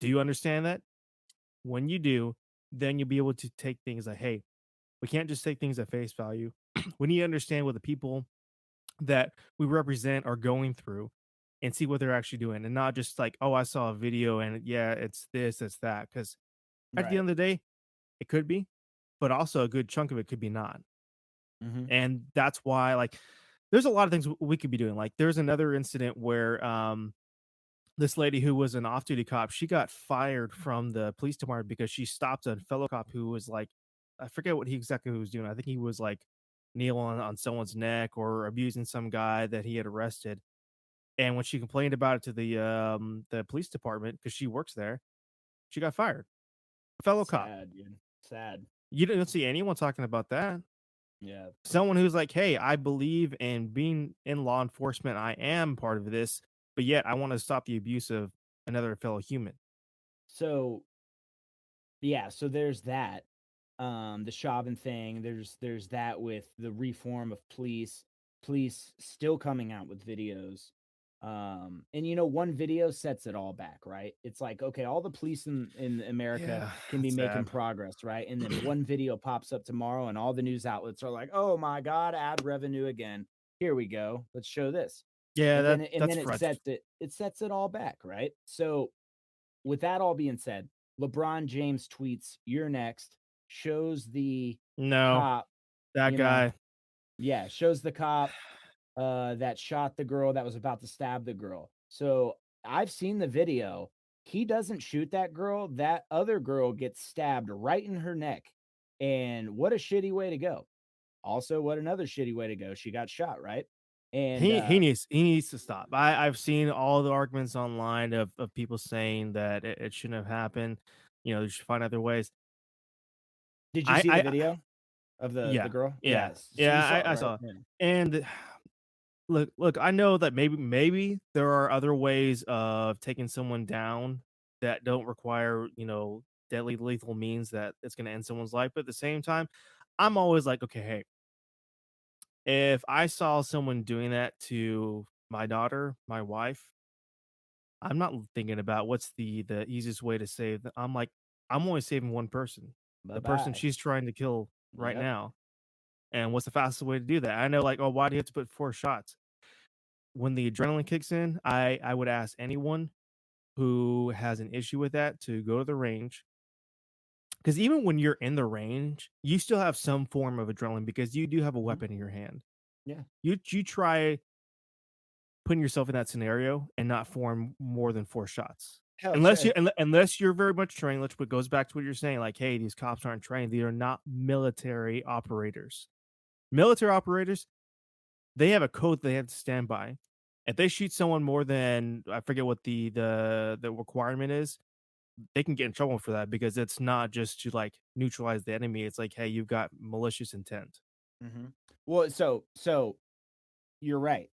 Do you understand that? When you do, then you'll be able to take things like, hey, we can't just take things at face value. We need to understand what the people that we represent are going through, and see what they're actually doing, and not just like, oh, I saw a video and yeah, it's this, it's that. Because at the Right. end of the day, it could be, but also a good chunk of it could be not. Mhm. And that's why, like, there's a lot of things we could be doing. Like, there's another incident where this lady who was an off-duty cop, she got fired from the police department because she stopped a fellow cop who was like, I forget what he exactly was doing. I think he was like kneeling on someone's neck or abusing some guy that he had arrested. And when she complained about it to the police department, because she works there, she got fired. A fellow cop. Sad, dude. Sad. You don't see anyone talking about that. Yeah. Someone who's like, hey, I believe in being in law enforcement. I am part of this, but yet I want to stop the abuse of another fellow human. So, yeah, so there's that. The Chauvin thing, there's that with the reform of police still coming out with videos. And one video sets it all back, right? It's like, okay, all the police in America Yeah, can be that's making sad. progress, right? And then one video pops up tomorrow and all the news outlets are like, oh my God, ad revenue again. Here we go. Let's show this. Yeah, And then that's front. it sets it all back, right? So with that all being said, LeBron James tweets, "You're next," shows the No, cop, that you know, guy. yeah, shows the cop that shot the girl that was about to stab the girl. So I've seen the video. He doesn't shoot that girl. That other girl gets stabbed right in her neck. And what a shitty way to go. Also, what another shitty way to go. She got shot, right? And He needs to stop. I've seen all the arguments online of people saying that it shouldn't have happened. They should find other ways. did you I see the I video of the Yeah, girl? yeah, Yes. So you yeah. saw it, I right? saw, Yeah. and look. I know that maybe there are other ways of taking someone down that don't require deadly lethal means that it's going to end someone's life. But at the same time, I'm always like, okay, hey, if I saw someone doing that to my daughter, my wife, I'm not thinking about what's the easiest way to save them. I'm like, I'm only saving one person, Bye the person bye. she's trying to kill right Yep. now. And what's the fastest way to do that? I know, like, oh, why do you have to put 4 shots? When the adrenaline kicks in, I would ask anyone who has an issue with that to go to the range. Because even when you're in the range, you still have some form of adrenaline because you do have a Mhm. weapon in your hand. Yeah. You try putting yourself in that scenario and not form more than 4 shots. Hell, Unless you're very much trained, which goes back to what you're saying, like, hey, these cops aren't trained. They are not military operators. Military operators, they have a code they have to stand by. If they shoot someone more than, I forget what the requirement is, they can get in trouble for that because it's not just to like neutralize the enemy. It's like, hey, you've got malicious intent. Mhm. Well, so you're right.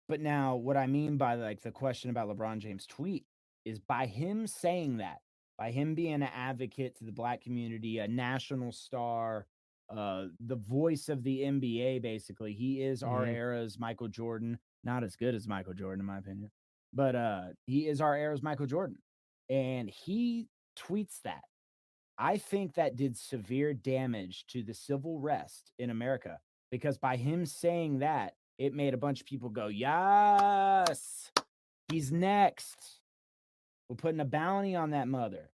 But now what I mean by like the question about LeBron James' tweet is by him saying that, by him being an advocate to the black community, a national star, the voice of the NBA, basically. He is our Mhm. era's Michael Jordan. Not as good as Michael Jordan, in my opinion. But he is our era's Michael Jordan. And he tweets that. I think that did severe damage to the civil rest in America because by him saying that, it made a bunch of people go, yes, he's next. We're putting a bounty on that mother,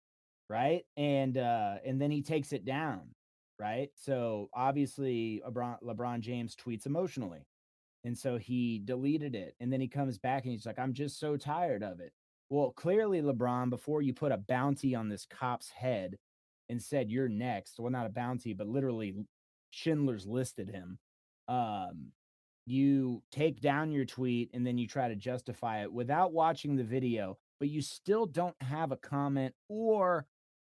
right? And then he takes it down, right? So obviously LeBron James tweets emotionally. And so he deleted it. And then he comes back and he's like, I'm just so tired of it. Well, clearly, LeBron, before you put a bounty on this cop's head and said, you're next, well, not a bounty, but literally Schindler's listed him. Um, you take down your tweet and then you try to justify it without watching the video, but you still don't have a comment or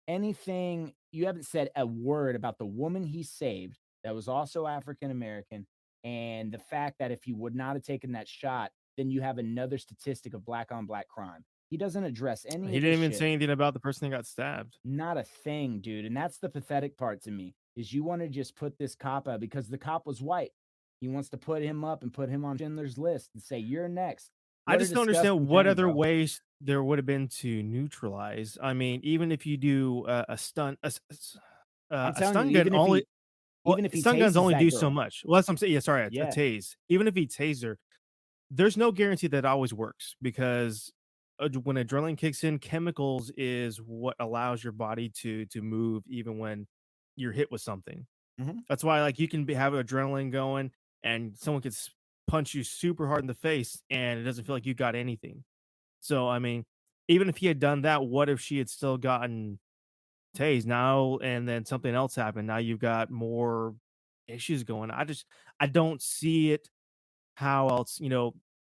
anything. You haven't said a word about the woman he saved that was also African American and the fact that if he would not have taken that shot, then you have another statistic of black on black crime. He doesn't address any He of didn't this even shit. say anything about the person that got stabbed. Not a thing, dude. And that's the pathetic part to me is you want to just put this cop out because the cop was white. He wants to put him up and put him on Schindler's List and say, you're next. I What a just don't understand disgusting what thing, other bro. ways there would have been to neutralize. I mean, even if you do a stun, I'm a telling you, stun gun only. Well, even if he stun guns tases only that do so girl, much. Well, that's what I'm saying. Yeah, sorry, a yeah. tase. Even if he taser, there's no guarantee that always works because when adrenaline kicks in, chemicals is what allows your body to move even when you're hit with something. Mhm. That's why, like, you can have adrenaline going and someone could punch you super hard in the face and it doesn't feel like you got anything. So, I mean, even if he had done that, what if she had still gotten tased now and then something else happened? Now you've got more issues going. I don't see it how else,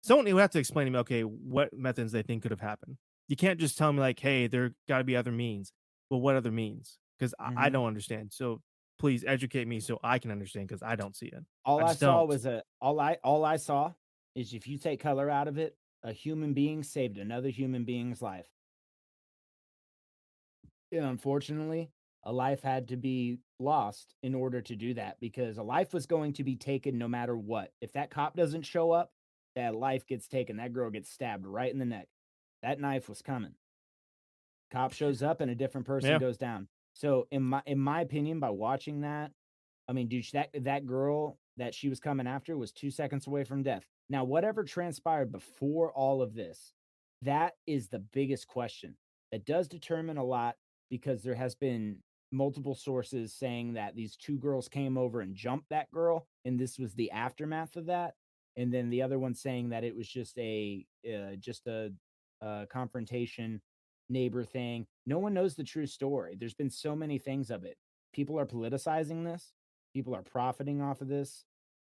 someone would have to explain to me, okay, what methods they think could have happened. You can't just tell me like, hey, there got to be other means. Well, what other means? Because I Mhm. don't understand. So please educate me so I can understand because I don't see it. All I I just saw don't. was all I saw is if you take color out of it, a human being saved another human being's life. And unfortunately, a life had to be lost in order to do that because a life was going to be taken no matter what. If that cop doesn't show up, that life gets taken. That girl gets stabbed right in the neck. That knife was coming. Cop shows up and a different person Yeah. goes down. So in my opinion, by watching that, I mean, dude, that girl that she was coming after was 2 seconds away from death. Now, whatever transpired before all of this, that is the biggest question. That does determine a lot because there has been multiple sources saying that these two girls came over and jumped that girl, and this was the aftermath of that. And then the other one saying that it was just a confrontation neighbor thing. No one knows the true story. There's been so many things of it. People are politicizing this. People are profiting off of this.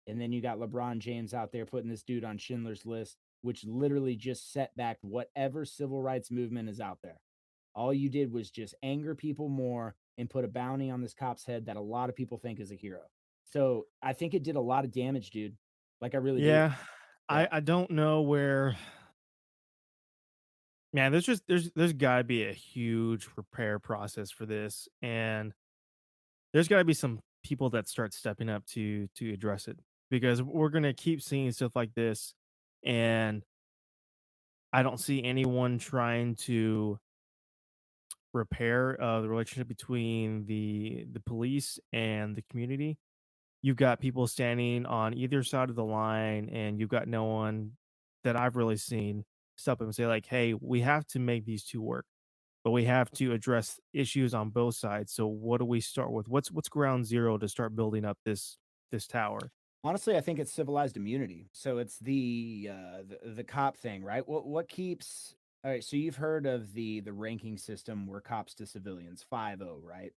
And then you got LeBron James out there putting this dude on Schindler's List, which literally just set back whatever civil rights movement is out there. All you did was just anger people more and put a bounty on this cop's head that a lot of people think is a hero. So I think it did a lot of damage, dude. Like I really do. Yeah. Yeah. I don't know where, man, there's gotta be a huge repair process for this. And there's gotta be some people that start stepping up to address it because we're gonna keep seeing stuff like this. And I don't see anyone trying to repair the relationship between the police and the community. you've got people standing on either side of the line, and you've got no one that I've really seen step up and say like, "Hey, we have to make these two work, but we have to address issues on both sides. So what do we start with? What's ground zero to start building up this tower?" Honestly, I think it's civilized immunity. So it's the cop thing, right? What keeps all right, so you've heard of the ranking system where cops to civilians, 5-0, right?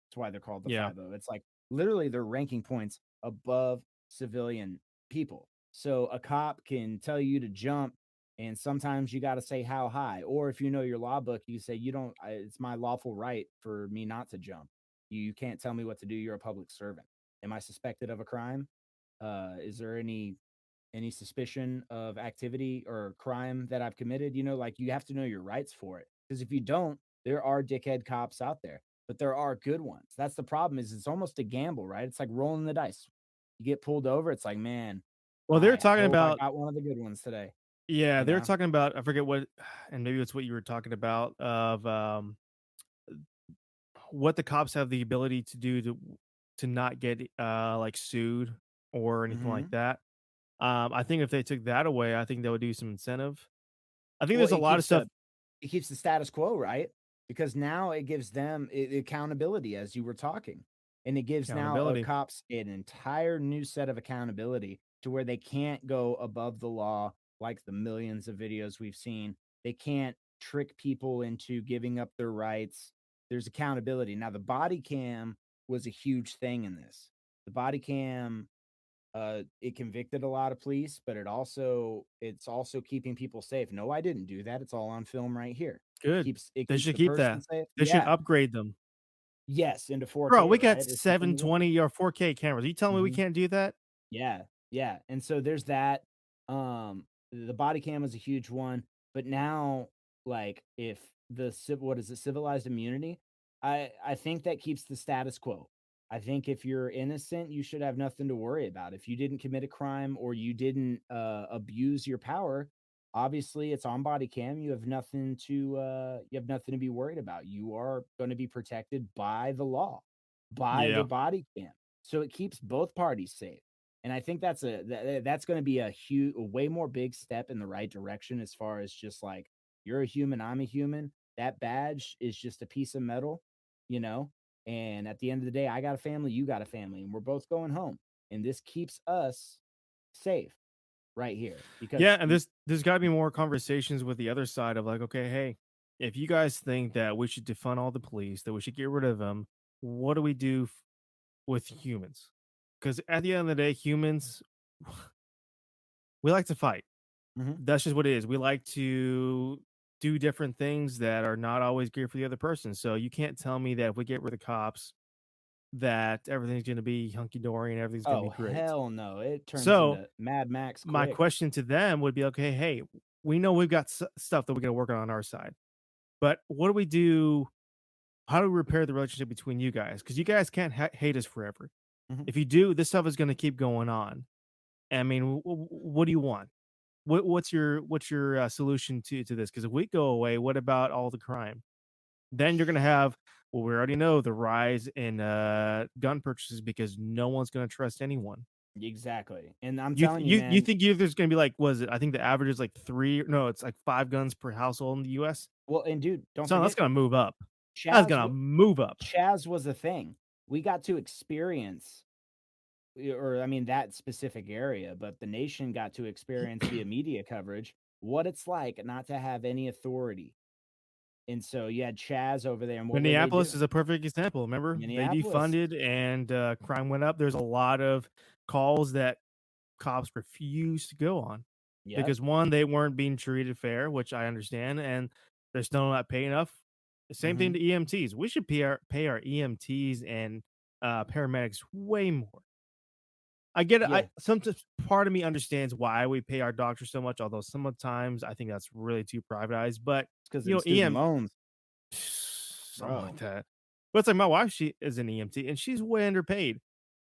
That's why they're called the Yeah. 5-0. It's like literally they're ranking points above civilian people. So a cop can tell you to jump, and sometimes you got to say how high. Or if you know your law book, you say you don't it's my lawful right for me not to jump. You can't tell me what to do. You're a public servant. Am I suspected of a crime? Is there any suspicion of activity or crime that I've committed? Like you have to know your rights for it. Because if you don't, there are dickhead cops out there, but there are good ones. That's the problem. Is it's almost a gamble, right? It's like rolling the dice. You get pulled over. It's like, man, Well, they're I talking hope I about got one of the good ones today. yeah, You they're know? talking about I forget what, and maybe it's what you were talking about of what the cops have the ability to do to not get like sued or anything like Hmm. that. I think if they took that away, I think that would do some incentive. I think Well, there's a lot of stuff. it keeps the status quo, right? Because now it gives them accountability, as you were talking, and it gives now Accountability. cops an entire new set of accountability to where they can't go above the law like the millions of videos we've seen. They can't trick people into giving up their rights. There's accountability. Now, the body cam was a huge thing in this. The body cam it convicted a lot of police, but it's also keeping people safe. No, I didn't do that. It's all on film right here. Good. It They keeps should the keep person that. safe. They should Yeah. upgrade them. Yes, into Bro, 4K, we got right? Or something even. 720 or 4K cameras. Are you telling me we Mhm. can't do that? Yeah, yeah, and so there's that. The body cam is a huge one, but now, like, if what is it, civilized immunity? I think that keeps the status quo. I think if you're innocent, you should have nothing to worry about. If you didn't commit a crime or you didn't abuse your power, obviously it's on body cam. You have nothing to be worried about. You are going to be protected by the law, by the Yeah. body cam. So it keeps both parties safe. And I think that's going to be a way more big step in the right direction as far as just like you're a human, I'm a human. That badge is just a piece of metal, you know. And at the end of the day, I got a family, you got a family, and we're both going home. And this keeps us safe right here Yeah, because and there's got to be more conversations with the other side of like, okay, hey, if you guys think that we should defund all the police, that we should get rid of them, what do we do with humans? Because at the end of the day, humans, we like to fight. Mhm. That's just what it is. We like to do different things that are not always great for the other person. So you can't tell me that if we get rid of the cops, that everything's going to be hunky dory and everything's going to Oh be great. hell no! It turns So into Mad Max my quick. question to them would be, okay, hey, we know we've got stuff that we got to work on our side, but what do we do? How do we repair the relationship between you guys? Because you guys can't hate us forever. Mhm. If you do, this stuff is going to keep going on. I mean, what do you want? What's your solution to this? Because if we go away, what about all the crime? Then you're going to have, well, we already know the rise in gun purchases because no one's going to trust anyone. Exactly, and I'm You telling you, you man. think there's gonna be like, was it? I think the average is like three. No, it's like 5 guns per household in the U.S. Well, and dude, don't So that's forget gonna move up. That's Chaz. gonna move up. Chaz was a thing. We got to experience, or I mean, that specific area, but the nation got to experience via media coverage what it's like not to have any authority. And so you had Chaz over there, and what were they Minneapolis doing? is a perfect example. Remember, they Minneapolis. defunded and crime went up. There's a lot of calls that cops refused to go on Yep. because one, they weren't being treated fair, which I understand, and they're still not paying enough. Same thing Hmm. to EMTs. We should pay our EMTs and paramedics way more. I get it. Yeah, Sometimes part of me understands why we pay our doctors so much, although sometimes I think that's really too privatized. But it's because you them know, student loans, something like bro. that. But it's like my wife, she is an EMT and she's way underpaid.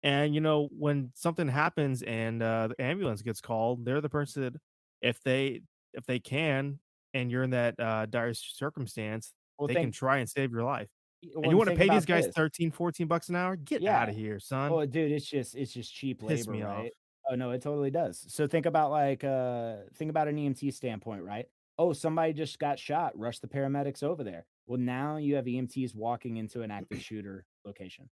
And when something happens and the ambulance gets called, they're the person that if they can, and you're in that dire circumstance, Well, they can try and save your life. And you want to think pay these about guys this. 13, $14 an hour? Get out Yeah. of here, son. Oh, dude, it's just cheap Piss labor, me off. right? Oh, no, it totally does. So think about think about an EMT standpoint, right? Oh, somebody just got shot, rush the paramedics over there. Well, now you have EMTs walking into an active shooter location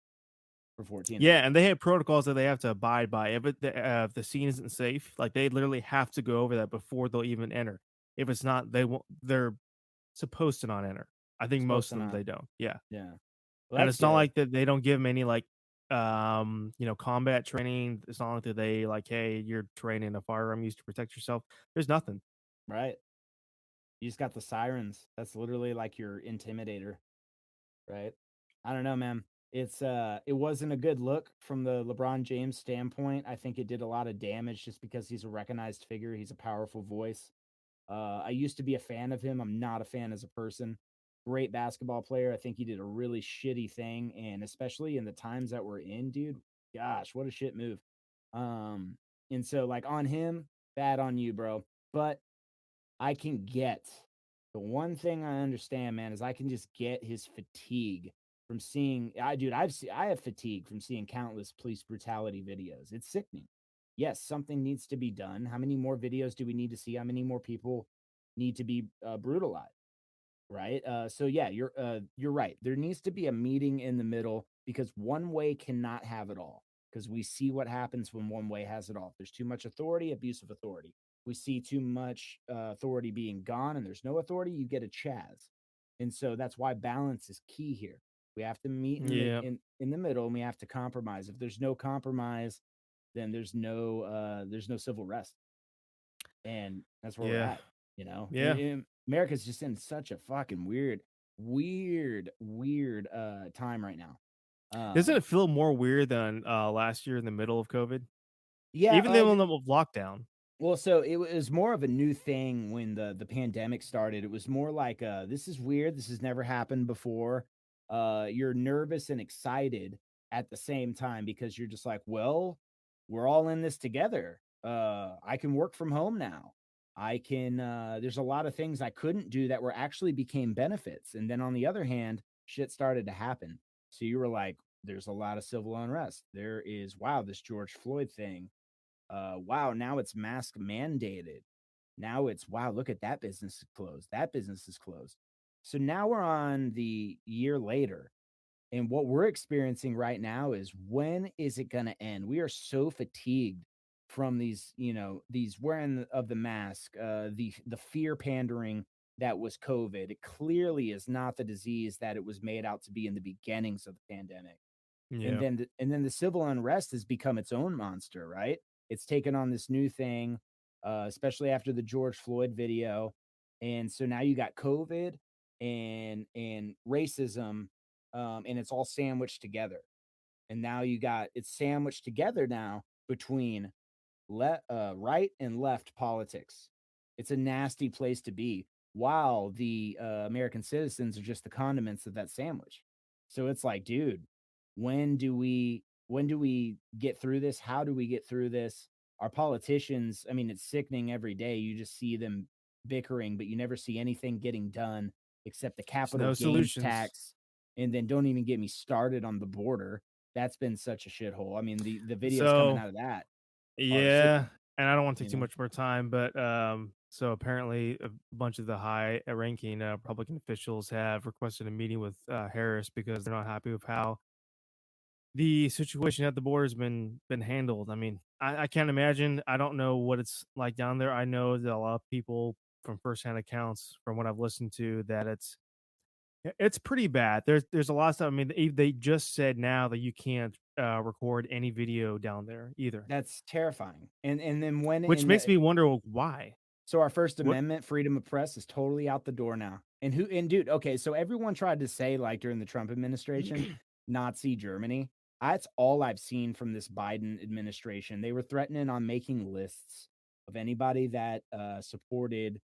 for 14 Yeah, hours. and they have protocols that they have to abide by. If the scene isn't safe, like they literally have to go over that before they'll even enter. If it's not, they won't. They're supposed to not enter. I think Supposed most to of them not. they don't. Yeah, Yeah. Well, and that's it's not good, like that. They don't give them any like, combat training. It's not like that they like, hey, you're training a firearm used to protect yourself. There's nothing. right? You just got the sirens. That's literally like your intimidator, right? I don't know, man. It wasn't a good look from the LeBron James standpoint. I think it did a lot of damage just because he's a recognized figure. He's a powerful voice. I used to be a fan of him. I'm not a fan as a person. Great basketball player. I think he did a really shitty thing, and especially in the times that we're in, dude. Gosh, what a shit move. Um, and so like on him, bad on you, bro. But I can get the one thing I understand, man, is I can just get his fatigue from seeing. I have fatigue from seeing countless police brutality videos. It's sickening. Yes, something needs to be done. How many more videos do we need to see? How many more people need to be brutalized? Right. So yeah, you're right. There needs to be a meeting in the middle because one way cannot have it all. Because we see what happens when one way has it all. If there's too much authority, abuse of authority. We see too much authority being gone, and there's no authority. You get a Chaz, and so that's why balance is key here. We have to meet Yeah, in the middle, and we have to compromise. If there's no compromise, then there's no civil rest, and that's where we're yeah, at. You know, yeah. America's just in such a fucking weird time right now. Doesn't it feel more weird than last year in the middle of COVID? Yeah, Even though in the lockdown. well, so it was more of a new thing when the pandemic started. It was more like this is weird. This has never happened before. You're nervous and excited at the same time because you're just like, well, we're all in this together. I can work from home now. I can there's a lot of things I couldn't do that were actually became benefits. And then on the other hand, shit started to happen. So you were like, there's a lot of civil unrest. There is, wow, this George Floyd thing, wow, now it's mask mandated. Now it's, wow, look at that business is closed. That business is closed. So now we're on the year later. And what we're experiencing right now is, when is it going to end? We are so fatigued from these, these wearing of the mask, the fear pandering that was COVID. It clearly is not the disease that it was made out to be in the beginnings of the pandemic. And Yeah. then the civil unrest has become its own monster, right? It's taken on this new thing, especially after the George Floyd video. And so now you got COVID and racism, and it's all sandwiched together. And now you got it's sandwiched together now between right and left politics. It's a nasty place to be, while the American citizens are just the condiments of that sandwich. So it's like, dude, when do we get through this? How do we get through this? Our politicians, I mean, it's sickening every day. You just see them bickering, but you never see anything getting done except the There's capital no gains solutions. tax. And then don't even get me started on the border. That's been such a shithole. I mean, the videos coming So out of that are yeah, sickening, and I don't want to you take too know? much more time, but so apparently a bunch of the high ranking Republican officials have requested a meeting with Harris because they're not happy with how the situation at the border has been handled. I mean, I can't imagine. I don't know what it's like down there. I know that a lot of people from firsthand accounts, from what I've listened to, that it's pretty bad. There's a lot of stuff. I mean, they just said now that you can't record any video down there either, That's terrifying. And then when which in makes the me wonder, well, why. so our First What? Amendment, freedom of press is totally out the door now. And dude, okay, so everyone tried to say, like, during the Trump administration, Nazi Germany. That's all I've seen from this Biden administration. They were threatening on making lists of anybody that supported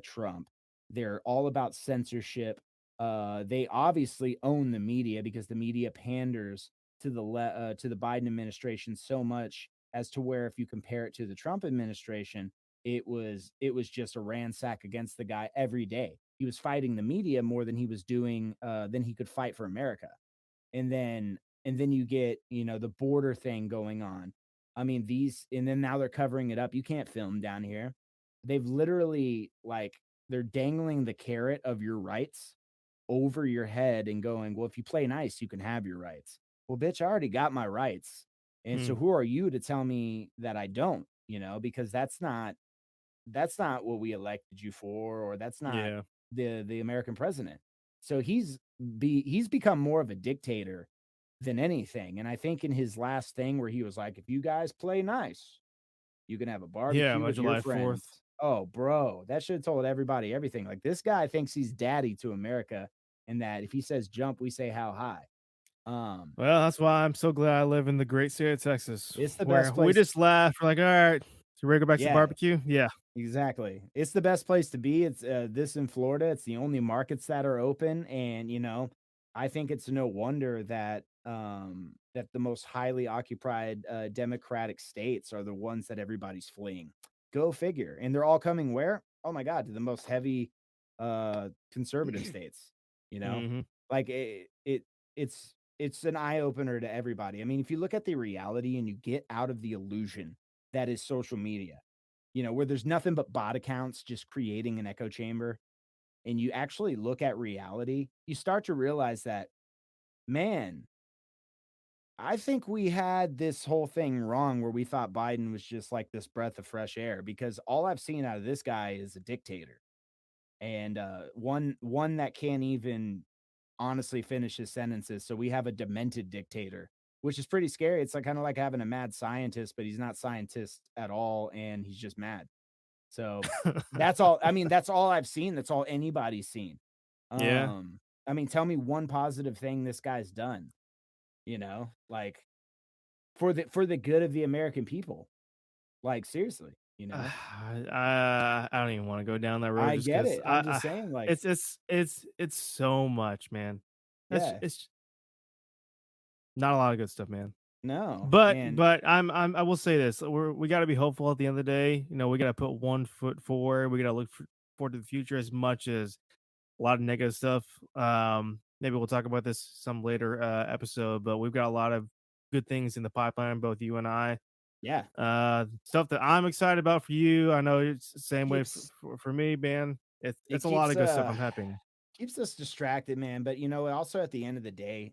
Trump. They're all about censorship. They obviously own the media because the media panders to to the Biden administration so much, as to where if you compare it to the Trump administration, it was just a ransack against the guy every day. He was fighting the media more than he was doing than he could fight for America. And then you get, the border thing going on. I mean, and then now they're covering it up. You can't film down here. They've literally, like, they're dangling the carrot of your rights over your head and going, well, if you play nice, you can have your rights. Well, bitch, I already got my rights. And so Mm, who are you to tell me that I don't, because that's not what we elected you for, or that's not yeah. the American president. So he's become more of a dictator than anything. And I think in his last thing where he was like, if you guys play nice, you can have a Yeah, barbecue my with your July friends. 4th. Oh, bro, that should have told everybody everything. Like, this guy thinks he's daddy to America, and that if he says jump, we say how high. Um, Well, that's why I'm so glad I live in the great state of Texas, it's the where best we place. just laugh. We're like, all right, so we're ready to go back to the Yeah, barbecue. Yeah. exactly. It's the best place to be. It's this in Florida. It's the only markets that are open, and I think it's no wonder that that the most highly occupied Democratic states are the ones that everybody's fleeing. Go figure. And they're all coming where? Oh my God, to the most heavy conservative states. You know, Hmm. like it's an eye opener to everybody. I mean, if you look at the reality and you get out of the illusion that is social media, where there's nothing but bot accounts just creating an echo chamber, and you actually look at reality, you start to realize that, man, I think we had this whole thing wrong where we thought Biden was just like this breath of fresh air, because all I've seen out of this guy is a dictator, and one that can't even honestly finish his sentences. So we have a demented dictator, which is pretty scary. It's like kind of like having a mad scientist, but he's not scientist at all, and he's just mad. So that's all. I mean, that's all I've seen. That's all anybody's seen. Yeah. I mean, tell me one positive thing this guy's done, like for the good of the American people. Like, seriously, I don't even want to go down that road I just get because it. I'm just saying, like, it's so much, man. yeah, It's not a lot of good stuff, man. no, But and but I will say this: we got to be hopeful at the end of the day. We got to put one foot forward. We got to look forward to the future as much as a lot of negative stuff. Maybe we'll talk about this some later episode, but we've got a lot of good things in the pipeline, both you and I. yeah, Stuff that I'm excited about for you. I know it's the same way keeps for me, man. it It's a lot keeps of good stuff. I'm happy. keeps us distracted, man. But also at the end of the day,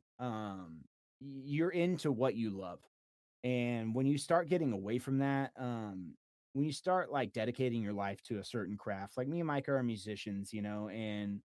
you're into what you love. And when you start getting away from that, when you start like dedicating your life to a certain craft, like me and Mike are musicians, and